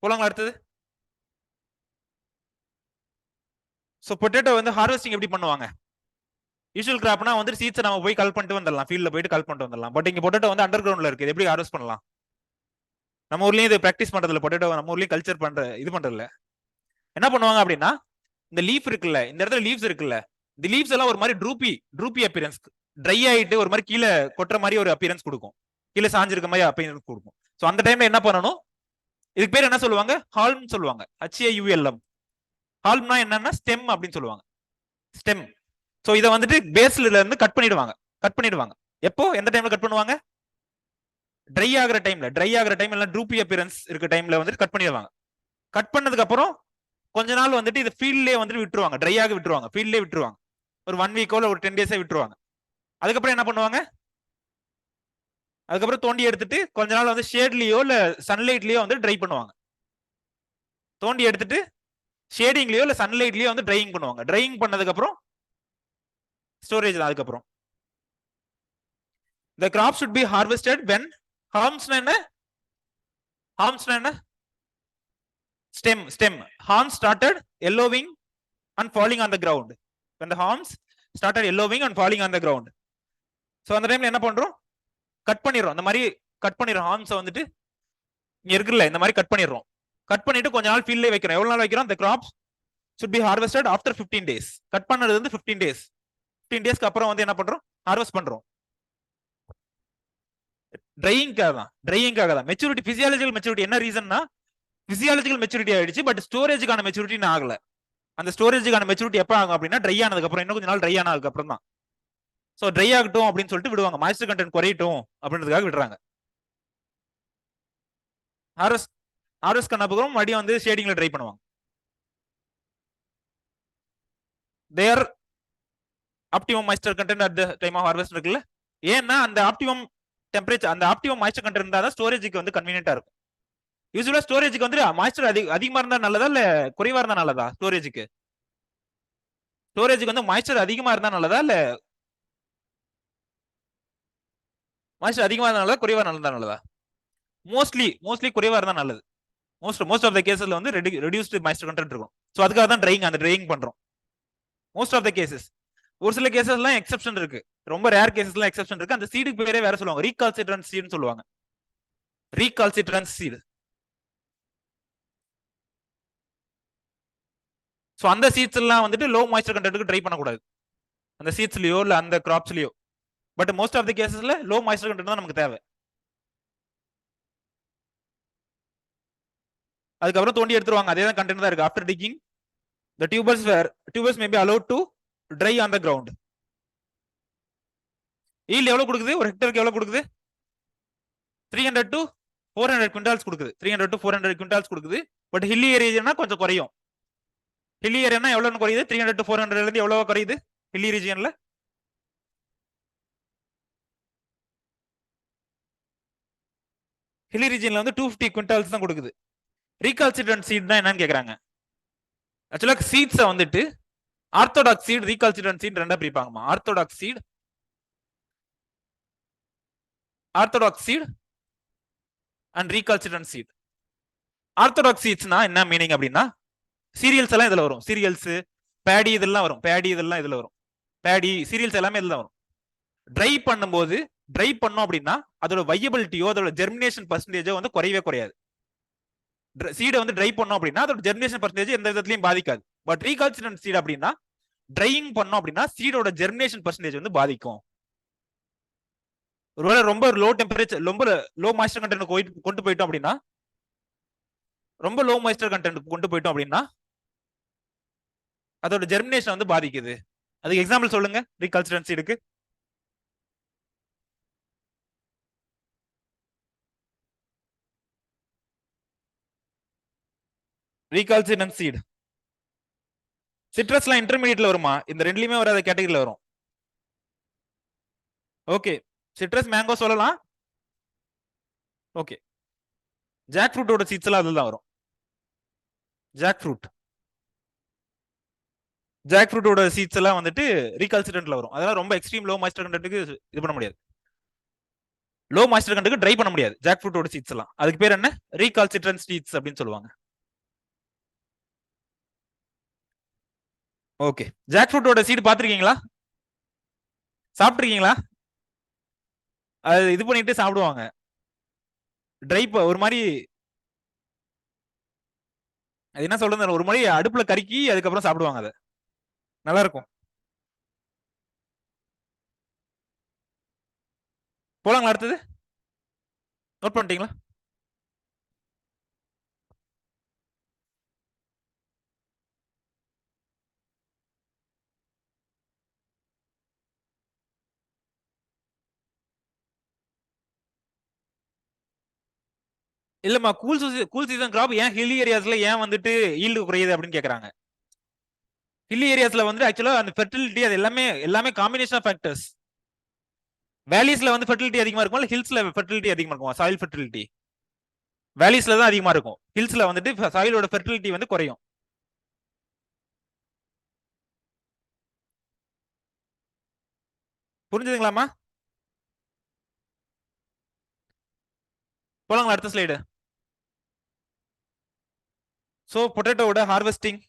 போலாங்களா அடுத்தது? சோ பொட்டேட்டோ வந்து ஹார்வெஸ்டிங் எப்படி பண்ணுவாங்க? யூசுவல் கிராப்னா வந்து சீட்ஸ் நம்ம போய் கல் பண்ணிட்டு வந்துடலாம், ஃபீல்ட்ல போயிட்டு கல் பண்ணிட்டு வந்துடலாம். பட் இங்க பொட்டேட்டோ வந்து அண்டர் கிரவுண்ட்ல இருக்கு, எப்படி ஹார்வெஸ்ட் பண்ணலாம்? நம்ம ஊர்லயும் இது பிராக்டிஸ் பண்றதுல, பொட்டேட்டோ நம்ம ஊர்லயும் கல்ச்சர் பண்ற இது பண்றதுல என்ன பண்ணுவாங்க அப்படின்னா, இந்த லீஃப் இருக்குல்ல, இந்த இடத்துல லீவ்ஸ் இருக்குல்ல, இந்த லீவ்ஸ் எல்லாம் ஒரு மாதிரி ட்ரூப்பி அப்பியரன்ஸ், ட்ரை ஆயிட்டு ஒரு மாதிரி கீழே கொட்டுற மாதிரி ஒரு அப்பியரன்ஸ் கொடுக்கும், கீழே சாஞ்சிருக்க மாதிரி அப்பியரன்ஸ் கொடுக்கும். சோ அந்த டைம்ல என்ன பண்ணணும்? இதுக்கு பேர் என்ன சொல்லுவாங்க? ஹால்ம் சொல்லுவாங்க. HAULM. ஹால்ம்னா என்னன்னா ஸ்டெம் அப்படின்னு சொல்லுவாங்க. ஸ்டெம். சோ இதை வந்துட்டு பேஸ்ல இருந்து கட் பண்ணிடுவாங்க. எப்போ, எந்த டைம்ல கட் பண்ணுவாங்க? ட்ரை ஆகிற டைம் இல்ல ட்ரூப்பி அப்பியரன்ஸ் இருக்க டைம்ல வந்துட்டு கட் பண்ணிடுவாங்க. கட் பண்ணதுக்கு அப்புறம் கொஞ்ச நாள் வந்துட்டு இது ஃபீல்ட்லயே வந்துட்டு விட்டுருவாங்க, ட்ரை ஆக விட்டுருவாங்க, ஃபீல்ட்லயே விட்டுருவாங்க. ஒரு 1 வீக்கோ இல்ல ஒரு 10 டேஸே விட்டுருவாங்க. அதுக்கப்புறம் என்ன பண்ணுவாங்க? அதுக்கப்புறம் தோண்டி எடுத்துட்டு கொஞ்ச நாள் வந்து ஷேட்லயோ இல்ல சன்லைட்லயோ வந்து ட்ரை பண்ணுவாங்க. தோண்டி எடுத்துட்டு ஷேடிங்லயோ இல்ல சன்லைட்லயோ வந்து ட்ரையிங் பண்ணுவாங்க. ட்ரையிங் பண்ணதுக்கு அப்புறம் ஸ்டோரேஜ் தான். அதுக்கப்புறம் the crop should be harvested when harms என்ன stem harms started yellowing and falling on the ground. when the harms started yellowing and falling on the ground, so அந்த டைம்ல என்ன பண்றோம், கட் பண்ணிடுறோம். இந்த மாதிரி கட் பண்ணிடுறோம். ஹார்ம்ஸை வந்துட்டு இங்க இருக்குல்ல இந்த மாதிரி கட் பண்ணிடுறோம். கட் பண்ணிட்டு கொஞ்ச நாள் ஃபீல்ட்ல வைக்கிறோம். எவ்வளவு நாள் வைக்கிறோம்? the crops should be harvested after 15 days. Cut பண்ணது வந்து 15 days. 15 டேஸ்க்கு அப்புறம் வந்து என்ன பண்றோம், ஹார்வெஸ்ட் பண்றோம். ட்ரையிங்காக தான். மெச்சூரிட்டி, பிசியாலஜிக்கல் மெச்சூரிட்டி என்ன ரீசன்னா, பிசியாலஜிக்கல் மெச்சூரிட்டி ஆயிடுச்சு, பட் ஸ்டோரேஜுக்கான மெச்சூரிட்டி ஆகல. அந்த ஸ்டோரேஜுக்கான மெச்சூரிட்டி எப்ப ஆகும் அப்படின்னா ட்ரை ஆனதுக்கு அப்புறம், இன்னும் கொஞ்ச நாள் ட்ரை ஆனதுக்கு அப்புறம் தான். சோ ட்ரை ஆகட்டும் அப்படின்னு சொல்லிட்டு விடுவாங்க. மாய்ஸ்டர் கண்டென்ட் குறையட்டும் அப்படின்றதுக்காக விடுறாங்க. ஹார்வெஸ்ட் பண்ண அப்புறம் மறுபடியும் வந்து ஷேடிங்ல ட்ரை பண்ணுவாங்க. Their optimum moisture content at the time of harvest இருக்குல்ல, ஏன்னா அந்த ஆப்டிமம் டெம்பரேச்சர், அந்த ஆப்டிமம் மாய்ஸ்டர் கண்டென்ட் இருந்தா தான் ஸ்டோரேஜுக்கு வந்து கன்வீனியன்ட்டா இருக்கும். யூசுவலா ஸ்டோரேஜுக்கு வந்து மாய்ஸ்டர் அதிகமா இருந்தா நல்லதா இல்ல குறைவா இருந்தா நல்லதா? ஸ்டோரேஜுக்கு வந்து மாய்ஸ்டர் அதிகமா இருந்தா நல்லதா இல்ல மாய்ஸ்டர் அதிகமா இருந்தா நல்லதா குறைவா இருந்தா நல்லதா? மோஸ்ட்லி குறைவா இருந்தா நல்லது. மோஸ்ட் ஆஃப் த கேசஸ்ல வந்து ரெடியூஸ்டு மாய்ஸ்டர் கண்டென்ட் இருக்கும். சோ அதுக்காக தான் ட்ரையிங் பண்றோம். Most of the cases. ஒரு சில கேசஸ்லாம் எக்ஸெப்ஷன் இருக்கு. ரொம்ப ரேர் கேசஸ்லாம் எக்ஸெப்ஷன் இருக்கு. அந்த சீடுக்கு பேரே வேற சொல்லுவாங்க, ரீகால்சிட்ரன்ட் சீட்னு சொல்லுவாங்க. ரீகால்சிட்ரன்ட் சீடு. சோ அந்த சீட்ஸ் எல்லாம் வந்துட்டு லோ மாய்ஸ்டர் கண்டென்ட்க்கு ட்ரை பண்ணக்கூடாது, அந்த சீட்ஸ்லயோ இல்ல அந்த கிராப்ஸ்லயோ. பட் மோஸ்ட் ஆஃப் தி கேசஸ்ல லோ மாய்ஸ்டர் கண்டென்ட் தான் நமக்கு தேவை. அதுக்கப்புறம் தோண்டி எடுத்துருவாங்க. அதே தான் கண்டென்ட் தான் இருக்கு. After ticking the tubers may be allowed to dry on the ground. Yield எவ்வளவு கொடுக்குது? ஒரு ஹெக்டருக்கு எவ்வளவு கொடுக்குது? 300 to 400 குவிண்டால்ஸ் கொடுக்குது. 300 to 400 குவிண்டால்ஸ் கொடுக்குது. பட் ஹில்லி ஏரியானா கொஞ்சம் குறையும். ஹில்லி ஏரியானா எவ்வளவு குறையுது? 300 to 400 இருந்து எவ்வளவு குறையுது ஹில்லி ரீஜியன்ல? ஹில்லி ரீஜியன்ல வந்து 250 குவிண்டால்ஸ் தான் கொடுக்குது. ரீகால்சிட்ரன்ட் சீட் தான் என்னன்னு கேக்குறாங்க. ஆக்சுவலா சீட்ஸை வந்துட்டு ஆர்த்தோடாக்ஸ் சீட், ரீகால்சிட்ரன்ட் சீட் ரெண்டா பிரிப்பாங்கம்மா. Orthodox seed and recalcitrant seed. Orthodox சீட்ஸ்னா என்ன மீனிங் அப்படின்னா, சீரியல்ஸ் எல்லாம் இதுல வரும். சீரியல்ஸ், பேடி இதெல்லாம் வரும். இதுல வரும். பேடி, சீரியல்ஸ் எல்லாமே இதுல வரும். ட்ரை பண்ணும்போது ட்ரை பண்ணோம் அப்படின்னா அதோட வையபிலிட்டியோ அதோட ஜெர்மினேஷன் பர்சன்டேஜோ வந்து குறையவே குறையாது. சீடை வந்து ட்ரை பண்ணோம் அப்படின்னா அதோட ஜெர்மினேஷன் பர்சன்டேஜ் எந்த விதத்திலையும் பாதிக்காது. பட் ரீகால்சிட்ரன்ட் சீட் அப்படின்னா ட்ரையிங் பண்ணோம் அப்படின்னா சீடோட ஜெர்மினேஷன் பர்சன்டேஜ் வந்து பாதிக்கும். ஒருவேளை ரொம்ப லோ டெம்பரேச்சர், ரொம்ப லோ மாய்ஸ்டர் கண்டென்ட் கொண்டு போயிட்டோம் அப்படின்னா, அதோட ஜெர்மினேஷன் வந்து பாதிக்குது. அதுக்கு எக்ஸாம்பிள் சொல்லுங்க ரீகால்சிட்ரன்ட் சீடுக்கு. ரீகால்சிட்ரன்ட் சீட் சிட்ரஸ்லாம் இன்டர்மீடியட்ல வருமா? இந்த ரெண்டுலயுமே வராத கேட்டகரியில வரும். ஓகே, சிட்ரஸ், மேங்கோ சொல்லலாம். ஓகே, ஜாக் ஃப்ரூட்டோட சீட்ஸ் எல்லாம் அதுல தான் வரும். ஜாக் ஃப்ரூட்டோட சீட்ஸ் எல்லாம் வந்துட்டு ரீகால்சிட்ரன்ட்ல வரும். அதெல்லாம் ரொம்ப எக்ஸ்ட்ரீம் லோ மாய்ஸ்டர் கண்டென்ட்க்கு இது பண்ண முடியாது. லோ மாய்ஸ்டர் கண்டென்ட்க்கு ட்ரை பண்ண முடியாது ஜாக் ஃப்ரூட்டோட சீட்ஸ் எல்லாம். அதுக்கு பேர் என்ன? ரீகால்சிட்ரன்ட் சீட்ஸ் அப்படின்னு சொல்லுவாங்க. ஓகே, ஜாக் ஃப்ரூட்டோட சீட் பாத்திருக்கீங்களா? சாப்பிட்டுருக்கீங்களா? அது இது பண்ணிட்டு சாப்பிடுவாங்க. ட்ரை ஒரு மாதிரி, அது என்ன சொல்றது, ஒரு மாதிரி அடுப்புல கருக்கி அதுக்கப்புறம் சாப்பிடுவாங்க. அது நல்லா இருக்கும். போலாங்களா? அடுத்தது நோட் பண்ணிட்டீங்களா? இல்லம்மா, கூல் சீசன் கிராப் ஏன் ஹில்லி ஏரியாஸ்ல ஏன் வந்துட்டு ஈல்டு குறையுது அப்படின்னு கேக்குறாங்க. ஹில்லி ஏரியாஸ்ல வந்து ஆக்சுவலா அந்த ஃபெர்டிலிட்டி அது எல்லாமே காம்பினேஷன் ஆஃப் ஃபேக்டர்ஸ். வேலிஸ்ல வந்து ஃபெர்டிலிட்டி அதிகமா இருக்கும், இல்ல ஹில்ஸ்ல ஃபெர்டிலிட்டி அதிகமா இருக்கும்? சாயில் ஃபெர்டிலிட்டி வேலிஸ்ல தான் அதிகமா இருக்கும், ஹில்ஸ்ல வந்துட்டு சாயிலோட ஃபெர்டிலிட்டி வந்து குறையும். புரிஞ்சுதுங்களாமா? போலாங்களா அடுத்த ஸ்லைடு. சோ பொட்டேட்டோட ஹார்வெஸ்டிங்,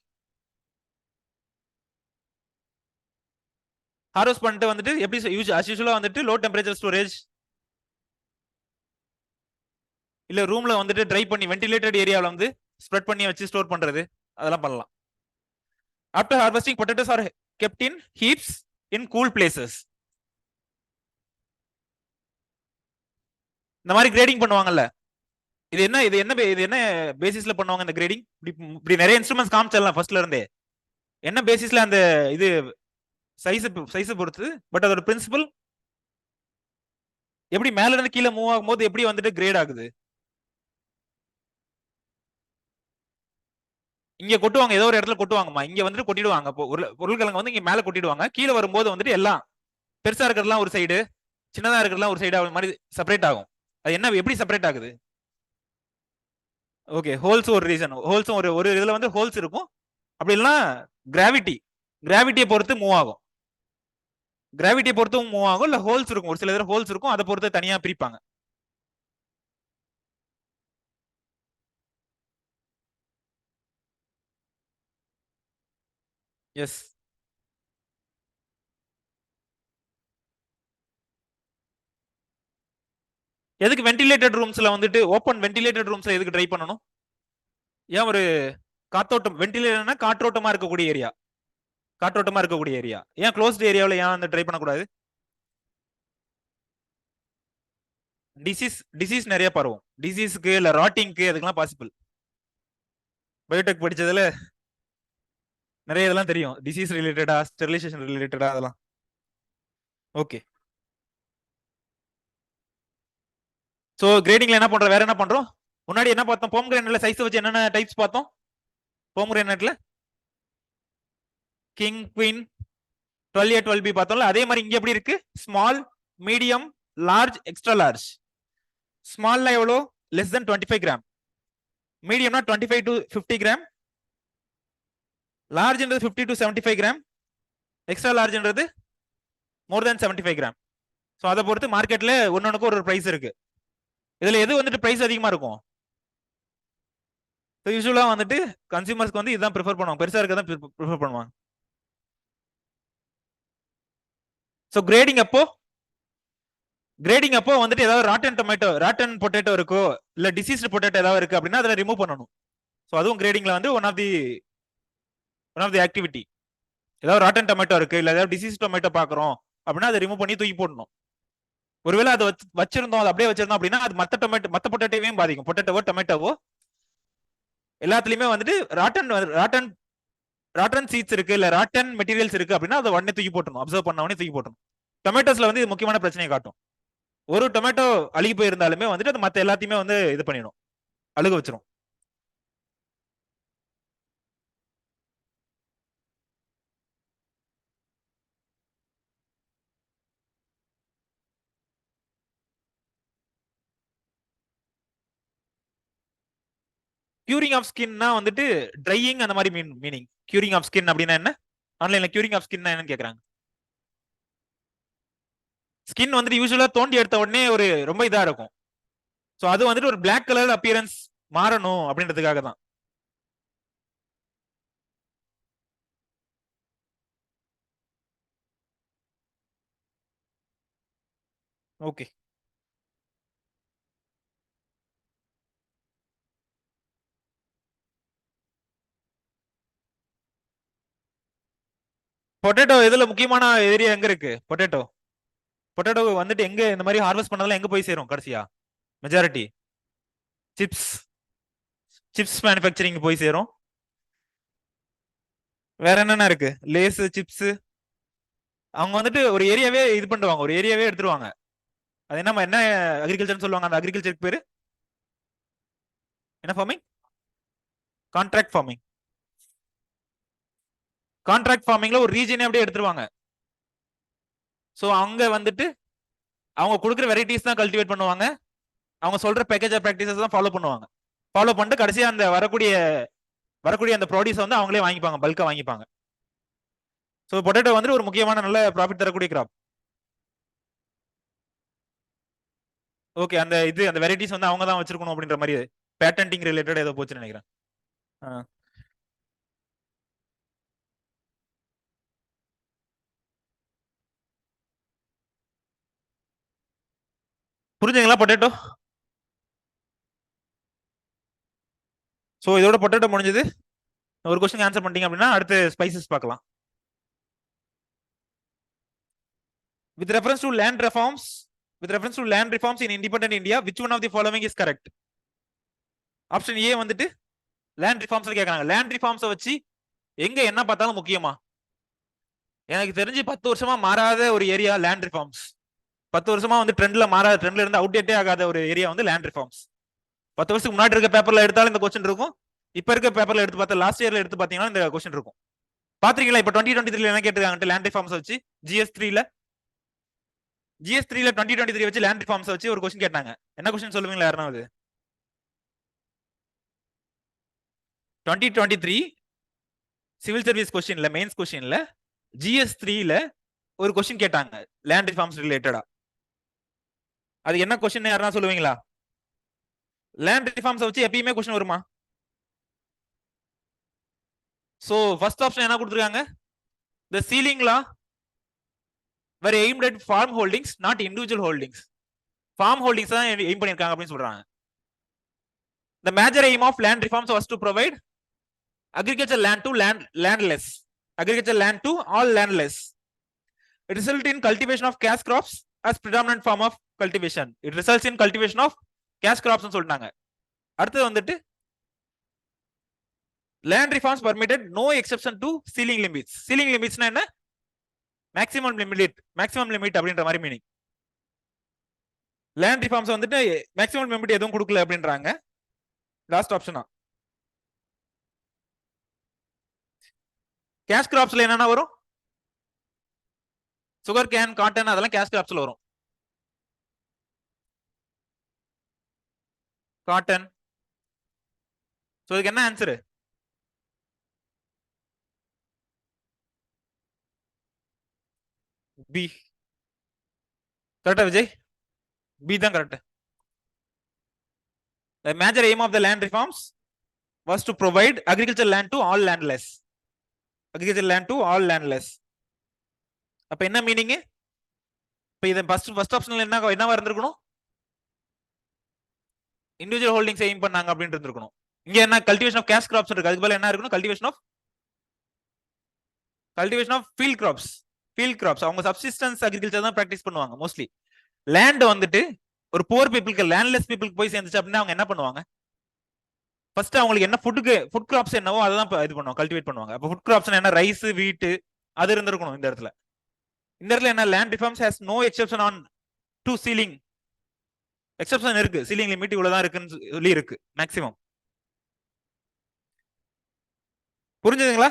ஹார்வெஸ்ட் பண்ணிட்டு வந்துட்டு எப்படி as usual வந்துட்டு லோ டெம்பரேச்சர் ஸ்டோரேஜ் இல்ல ரூம்ல வந்துட்டு ட்ரை பண்ணி வென்டிலேட்டட் ஏரியாவில் வந்து ஸ்ப்ரெட் பண்ணி வச்சு ஸ்டோர் பண்றது, அதெல்லாம் பண்ணலாம். After harvesting potatoes are kept in heaps in cool places. இந்த மாதிரி கிரேடிங் பண்ணுவாங்கல்ல, இது என்ன பேசிஸ்ல பண்ணுவாங்க இந்த கிரேடிங்? இப்படி நிறைய இன்ஸ்ட்ருமெண்ட்ஸ் காமிச்சிடலாம் ஃபர்ஸ்ட்ல இருந்தே. என்ன பேசிஸ்ல அந்த இது சைஸ் பொறுத்து, பட் அதோட பிரின்சிபல் எப்படி மேல இருந்து கீழே மூவ் ஆகும்போது எப்படி வந்துட்டு கிரேட் ஆகுது. இங்க கொட்டுவாங்க, ஏதோ ஒரு இடத்துல கொட்டுவாங்கம்மா, இங்க வந்துட்டு கொட்டிடுவாங்க. பொருட்கிழங்கு வந்து இங்க மேல கொட்டிடுவாங்க, கீழே வரும்போது வந்துட்டு எல்லாம் பெருசா இருக்கிறதுலாம் ஒரு சைடு, சின்னதா இருக்கிறதுலாம் ஒரு சைடு மாதிரி செப்பரேட் ஆகும். அது என்ன எப்படி செப்பரேட் ஆகுது? ஓகே, ஹோல்ஸ் ஒரு ரீசன், ஹோல்ஸும் ஒரு ஒரு இதுல வந்து ஹோல்ஸ் இருக்கும். அப்படி இல்லைன்னா கிராவிட்டியை பொறுத்து மூவ் ஆகும், கிராவிட்டியை பொறுத்தும் மூவ் ஆகும், இல்ல ஹோல்ஸ் இருக்கும், ஒரு சில இதுல ஹோல்ஸ் இருக்கும், அதை பொறுத்து தனியா பிரிப்பாங்க. எஸ். எதுக்கு வென்டிலேட்டட் ரூம்ஸ்ல வந்துட்டு, ஓப்பன் வென்டிலேட்டட் ரூம்ஸ்ல எதுக்கு ட்ரை பண்ணணும்? ஏன் ஒரு காத்தோட்டம், வென்டிலேட்டர்னா காற்றோட்டமா இருக்கக்கூடிய ஏரியா, காற்றோட்டமா இருக்கக்கூடிய ஏரியா, ஏன் க்ளோஸ்ட் ஏரியாவில் ஏன் வந்து ட்ரை பண்ணக்கூடாது? டிசீஸ் நிறைய பரவும், டிசீஸ்க்கு இல்ல ராட்டிங்க்கு அதுக்கெல்லாம் பாசிபிள். பயோடெக் படிச்சதுல நிறைய இதெல்லாம் தெரியும், டிசீஸ் ரிலேட்டடா, ஸ்டெரிலைசேஷன் ரிலேட்டடா அதெல்லாம். ஓகே, சோ கிரேடிங்ல என்ன பண்றோம், வேற என்ன பண்றோம்? முன்னாடி என்ன பார்த்தோம், போம்கிரானட்ல சைஸ் வச்சு என்னென்ன டைப்ஸ் பார்த்தோம்? போம்கிரானட்ல கிங், குயின், 12A 12B பார்த்தோம்ல, அதே மாதிரி இங்க எப்படி இருக்கு? Small, medium, large, extra large. ஸ்மால்ல எவ்வளோ? Less than 25 gram. மீடியம்னா 25 to 50 கிராம். லார்ஜ்ன்றது 50 to 75 கிராம். எக்ஸ்ட்ரா லார்ஜ்ன்றது மோர் தென் 75 கிராம். ஸோ அதை பொறுத்து மார்க்கெட்ல ஒன்னொன்னுக்கு ஒரு பிரைஸ் இருக்கு. இதுல எது வந்துட்டு பிரைஸ் அதிகமா இருக்கும்? யூஸ்வலா வந்துட்டு கன்சியூமர்ஸ்க்கு வந்து இதுதான் ப்ரிஃபர் பண்ணுவாங்க, பெருசா இருக்கதான் ப்ரிஃபர் பண்ணுவாங்க. ஸோ கிரேடிங் அப்போ வந்துட்டு ஏதாவது ராட்டன் பொட்டேட்டோ இருக்கோ, இல்ல டிசீஸ்டு பொட்டேட்டோ ஏதாவது இருக்கு அப்படின்னா அதை ரிமூவ் பண்ணணும். ஸோ அதுவும் கிரேடிங்ல வந்து ஒன் ஆஃப் தி ஆக்டிவிட்டி. ஏதாவது ராட்டன் டொமேட்டோ இருக்கு, இல்ல ஏதாவது டிசீஸ் டொமேட்டோ பாக்குறோம் அப்படின்னா அதை ரிமூவ் பண்ணி தூக்கி போடணும். ஒருவேளை அதை வச்சிருந்தோம், அதை அப்படியே வச்சிருந்தோம் அப்படின்னா அது மத்த பொட்டேட்டோவையும் பாதிக்கும். டொமேட்டோவோ எல்லாத்துலயுமே வந்துட்டு ராட்டன் சீட்ஸ் இருக்கு, இல்ல ராட்டன் மெட்டீரியல்ஸ் இருக்கு அப்படின்னா அதை உடனே தூக்கி போட்டணும், அப்சர்வ் பண்ண உடனே தூக்கி போட்டணும். டொமேட்டோஸ்ல வந்து இது முக்கியமான பிரச்சனையை காட்டும். ஒரு டொமேட்டோ அழுகி போயிருந்தாலுமே வந்துட்டு அது மத்த எல்லாத்தையுமே வந்து இது பண்ணிடும், அழுக வச்சிரும். கியூரிங் ஆஃப் ஸ்கின்னா வந்துட்டு ட்ரையிங் அந்த மாதிரி மீனிங். கியூரிங் ஆஃப் ஸ்கின் அப்படின்னா என்ன? ஆன்லைன்ல கியூரிங் ஆஃப் ஸ்கின் என்னன்னு கேக்குறாங்க. ஸ்கின் வந்துட்டு யூஸ்வலா தோண்டி எடுத்த உடனே ஒரு ரொம்ப இதா இருக்கும். ஸோ அது வந்துட்டு ஒரு பிளாக் கலர் அப்பியரன்ஸ் மாறணும் அப்படின்றதுக்காக தான். ஓகே, பொட்டேட்டோ இதுல முக்கியமான ஏரியா எங்க இருக்கு? பொட்டேட்டோ வந்துட்டு எங்க இந்த மாதிரி ஹார்வெஸ்ட் பண்ணதெல்லாம் எங்க போய் சேரும் கடைசியா? மெஜாரிட்டி சிப்ஸ் மேனுஃபேக்சரிங் போய் சேரும். வேற என்னென்ன இருக்கு? Lay's, chips. அவங்க வந்துட்டு ஒரு ஏரியாவே இது பண்ணுவாங்க, ஒரு ஏரியாவே எடுத்துருவாங்க. அது என்ன அக்ரிகல்ச்சர்னு சொல்லுவாங்க, அந்த அக்ரிகல்ச்சருக்கு பேரு என்ன ஃபார்மிங்? Contract farming. கான்ட்ராக்ட் ஃபார்மிங்ல ஒரு ரீஜனே அப்படியே எடுத்துருவாங்க. ஸோ அங்க வந்துட்டு அவங்க கொடுக்குற வெரைட்டிஸ் தான் கல்டிவேட் பண்ணுவாங்க, அவங்க சொல்ற பேக்கேஜ் ப்ராக்டிசஸ் தான் ஃபாலோ பண்ணுவாங்க. ஃபாலோ பண்ணிட்டு கடைசியா அந்த வரக்கூடிய அந்த ப்ராடியூஸ் வந்து அவங்களே வாங்கிப்பாங்க, பல்கா வாங்கிப்பாங்க. ஸோ பொட்டேட்டோ வந்து ஒரு முக்கியமான நல்ல ப்ராஃபிட் தரக்கூடிய கிராப். ஓகே, அந்த வெரைட்டிஸ் வந்து அவங்க தான் வச்சிருக்கணும் அப்படின்ற மாதிரி பேட்டன்டிங் ரிலேட்டட் ஏதோ போச்சுன்னு நினைக்கிறேன். புரிஞ்சுங்களா பொட்டேட்டோ? ஸோ இதோட பொட்டேட்டோ முடிஞ்சது. ஒரு கொஸ்டின் ஆன்சர் பண்ணிட்டீங்க அப்படின்னா அடுத்து ஸ்பைசஸ் பார்க்கலாம். With reference to land reforms in independent India, which one of the following is correct? Option A வந்துட்டு லேண்ட் ரிஃபார்ம்ஸ் கேட்கறாங்க. லேண்ட் ரிஃபார்ம்ஸை வச்சு எங்க என்ன பார்த்தாலும் முக்கியமா? எனக்கு தெரிஞ்சு 10 வருஷமா மாறாத ஒரு ஏரியா லேண்ட் ரிஃபார்ம்ஸ். 10 வருஷமா வந்து ட்ரெண்ட்ல இருந்து அவுடேட்டே ஆகாத ஒரு ஏரியா வந்து லேண்ட் ரிஃபார்ம்ஸ். 10 வருஷத்துக்கு முன்னாடி இருக்க பேப்பர்ல எடுத்தாலும் இந்த கொஸ்டின் இருக்கும், இப்ப இருக்க பேப்பர்ல எடுத்து பார்த்தா லாஸ்ட் இயர்ல எடுத்து பாத்தீங்கன்னா இந்த கொஸ்டின் இருக்கும். பாத்தீங்களா இப்ப 2023 என்ன கேட்டிருக்காங்க லேண்ட் ரிஃபார்ம்ஸ் வச்சு? GS3ல 2023 வச்சு லேண்ட் ரிஃபார்ம்ஸ் வச்சு ஒரு கொஸ்டின் கேட்டாங்க. என்ன கொஸ்டின் சொல்லுவீங்களா யாருனாவது? 2023 சிவில் சர்வீஸ் கொஸ்டின்ல, மெயின்ஸ் கொஸ்டின்ல GS3ல ஒரு கொஸ்டின் கேட்டாங்க லேண்ட் ரிஃபார்ம்ஸ் ரிலேட்டடா. அது என்ன கொஸ்டின் யாருன்னா சொல்லுவீங்களா? லேண்ட் ரிஃபார்ம்ஸ் வச்சு எப்பயுமே கொஸ்டின் வருமா? சோ ஃபர்ஸ்ட் ஆப்ஷன் என்ன கொடுத்திருக்காங்க? the ceiling law were aimed at farm holdings, not individual holdings. farm holdings தான் எய்ம் பண்ணிருக்காங்க அப்படின்னு சொல்றாங்க. the major aim of land reforms was to provide agriculture land to landless, agriculture land to all landless. It results in cultivation of cash crops as predominant form of cultivation. It results in cultivation of cash crops னு சொல்றாங்க. அடுத்து வந்துட்டு land reforms permitted no exception to ceiling limits. ceiling limits னா என்ன? maximum limit அப்படின்ற மாதிரி meaning. land reforms வந்துட்டு maximum limit எதுவும் கொடுக்கல அப்படின்றாங்க. லாஸ்ட் ஆப்ஷனா கேஷ் கிராப்ஸ்ல என்னன்னா வரும்? சுகர் கேன், காட்டன், அதெல்லாம் கேஷ் கிராப்ஸ்ல வரும். காட்டன். சோ இதுக்கு என்ன ஆன்சர்? பி. கரெக்டா விஜய்? பி தான் correct. The major aim of the land reforms was to provide agricultural land to all landless. Agricultural land to all landless. அப்ப என்ன மீனிங்? இப்ப இது ஃபர்ஸ்ட் ஆப்ஷன்ல என்னவா இருந்திருக்கணும்? இண்டிவிஜுவல் ஹோல்டிங்ஸ் எய்ம் பண்ணாங்க அப்படின்னு இருந்திருக்கணும். இங்க என்ன கல்டிவேஷன் ஆஃப் கேஷ் கிராப்ஸ் இருக்கு, அதுக்கு பதிலா என்ன இருக்கணும்? Cultivation of field crops. அவங்க சப்சிஸ்டன்ஸ் அக்ரிகல்ச்சர் தான் பிராக்டிஸ் பண்ணுவாங்க மோஸ்ட்லி. லேண்ட் வந்துட்டு ஒரு புவர் பீப்புளுக்கு, லேண்ட்லெஸ் பீப்புளுக்கு போய் சேர்ந்துச்சு அப்படின்னா அவங்க என்ன பண்ணுவாங்க? ஃபர்ஸ்ட் அவங்களுக்கு என்ன ஃபுட் கிராப்ஸ் என்னவோ அதான் இது பண்ணுவாங்க, கல்டிவேட் பண்ணுவாங்க. அப்ப ஃபுட் கிராப்ஸ் என்ன? ரைஸ், வீட், அது இருந்திருக்கணும் இந்த இடத்துல. இந்த இடத்துல என்ன? Land reforms has no exception on to ceiling. Exception இருக்கு, சீலிங் லிமிட் இவ்வளவுதான் இருக்குன்னு சொல்லி இருக்கு மேக்ஸிமம். புரிஞ்சுதுங்களா?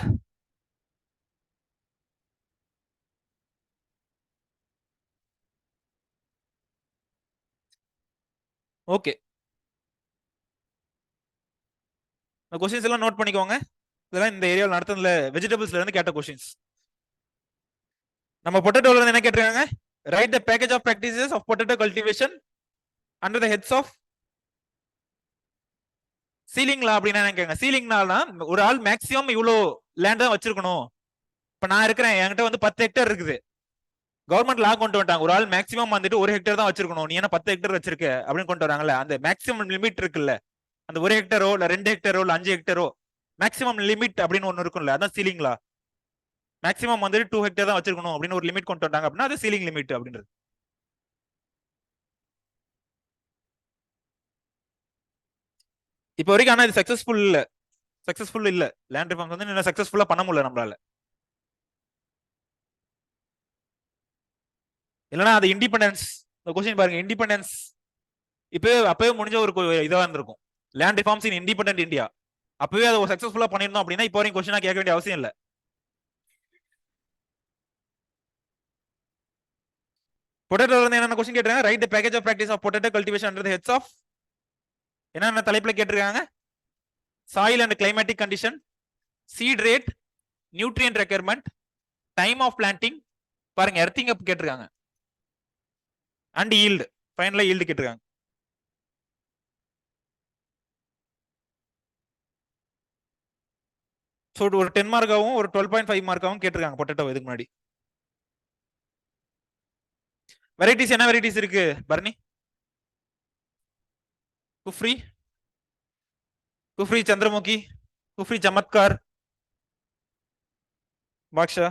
ஓகே, இந்த கொஸ்டின்ஸ் எல்லாம் நோட் பண்ணிக்கோங்க. இதெல்லாம் இந்த ஏரியாவில் நடத்துறதுல வெஜிடபிள்ஸ்ல இருந்து கேட்ட கொஸ்டின்ஸ். நம்ம பொட்டேட்டோல இருந்து என்ன கேட்டிருக்காங்க? Write the package of practices of potato cultivation under the heads of ceiling law. அப்படின்னா என்ன? சீலிங்னால ஒரு ஆள் மேக்ஸிமம் இவ்வளோ லேண்ட் தான் வச்சிருக்கணும். இப்ப நான் இருக்கிறேன், என்கிட்ட வந்து 10 ஹெக்டேர் இருக்குது. கவர்மெண்ட் லா கொண்டு வந்துட்டாங்க, ஒரு ஆள் மேக்ஸிமம் வந்துட்டு 1 ஹெக்டேர் தான் வச்சிருக்கணும், நீ என்ன 10 ஹெக்டேர் வச்சிருக்க அப்படின்னு கொண்டு வராங்கல்ல. அந்த மேக்ஸிமம் லிமிட் இருக்குல்ல, அந்த 1 ஹெக்டேரோ இல்ல 2 ஹெக்டேரோ இல்ல 5 ஹெக்டேரோ மேக்ஸிமம் லிமிட் அப்படின்னு ஒன்னு இருக்கும்ல, அதான் சீலிங் லா. மேக்ஸிமம் வந்துட்டு 2 ஹெக்டேர் தான் வச்சிருக்கணும் அப்படின்னு ஒரு லிமிட் கொண்டு வந்தாங்க அப்படின்னா அது சீலிங் லிமிட் அப்படின்றது. இப்போ வரைக்கும் ஆனா இது சக்சஸ்ஃபுல் இல்ல. லேண்ட் ரிஃபார்ம்ஸ் வந்து என்ன சக்சஸ்ஃபுல்லா பண்ண முடியல நம்மளால. இல்லைன்னா அது இண்டிபெண்டன்ஸ், இந்த கொஸ்டின் பாருங்க, இண்டிபெண்டன்ஸ் அப்பவே முடிஞ்ச ஒரு இதா இருந்திருக்கும். Land reforms in independent India அப்பவே அதை ஒரு சக்சஸ்ஃபுல்லா பண்ணிருந்தோம் அப்படின்னா இப்போ வரைக்கும் கொஸ்டினா கேட்க வேண்டிய அவசியம் இல்லை. பொட்டேட்டோல இருந்து என்னென்ன கொஸ்டின் கேட்டிருக்காங்க? Write the package of practice of potato cultivation under the heads of என்னென்ன தலைப்புல கேட்டிருக்காங்க? Soil and climatic condition, seed rate, nutrient requirement, time of planting, பாருங்க எர்த்திங் அப் கேட்டிருக்காங்க, அண்ட் ஈல்டு, ஃபைனலா ஈல்டு கேட்டிருக்காங்க. ஸோ ஒரு 10 மார்க்காவும் ஒரு 12.5 மார்க்காவும் கேட்டிருக்காங்க பொட்டேட்டோ இதுக்கு முன்னாடி. வெரைட்டிஸ் என்ன வெரைட்டிஸ் இருக்கு பரணி? குஃப்ரி, குஃப்ரி சந்திரமுகி, குஃப்ரி சமத்கார், பாக்ஷா,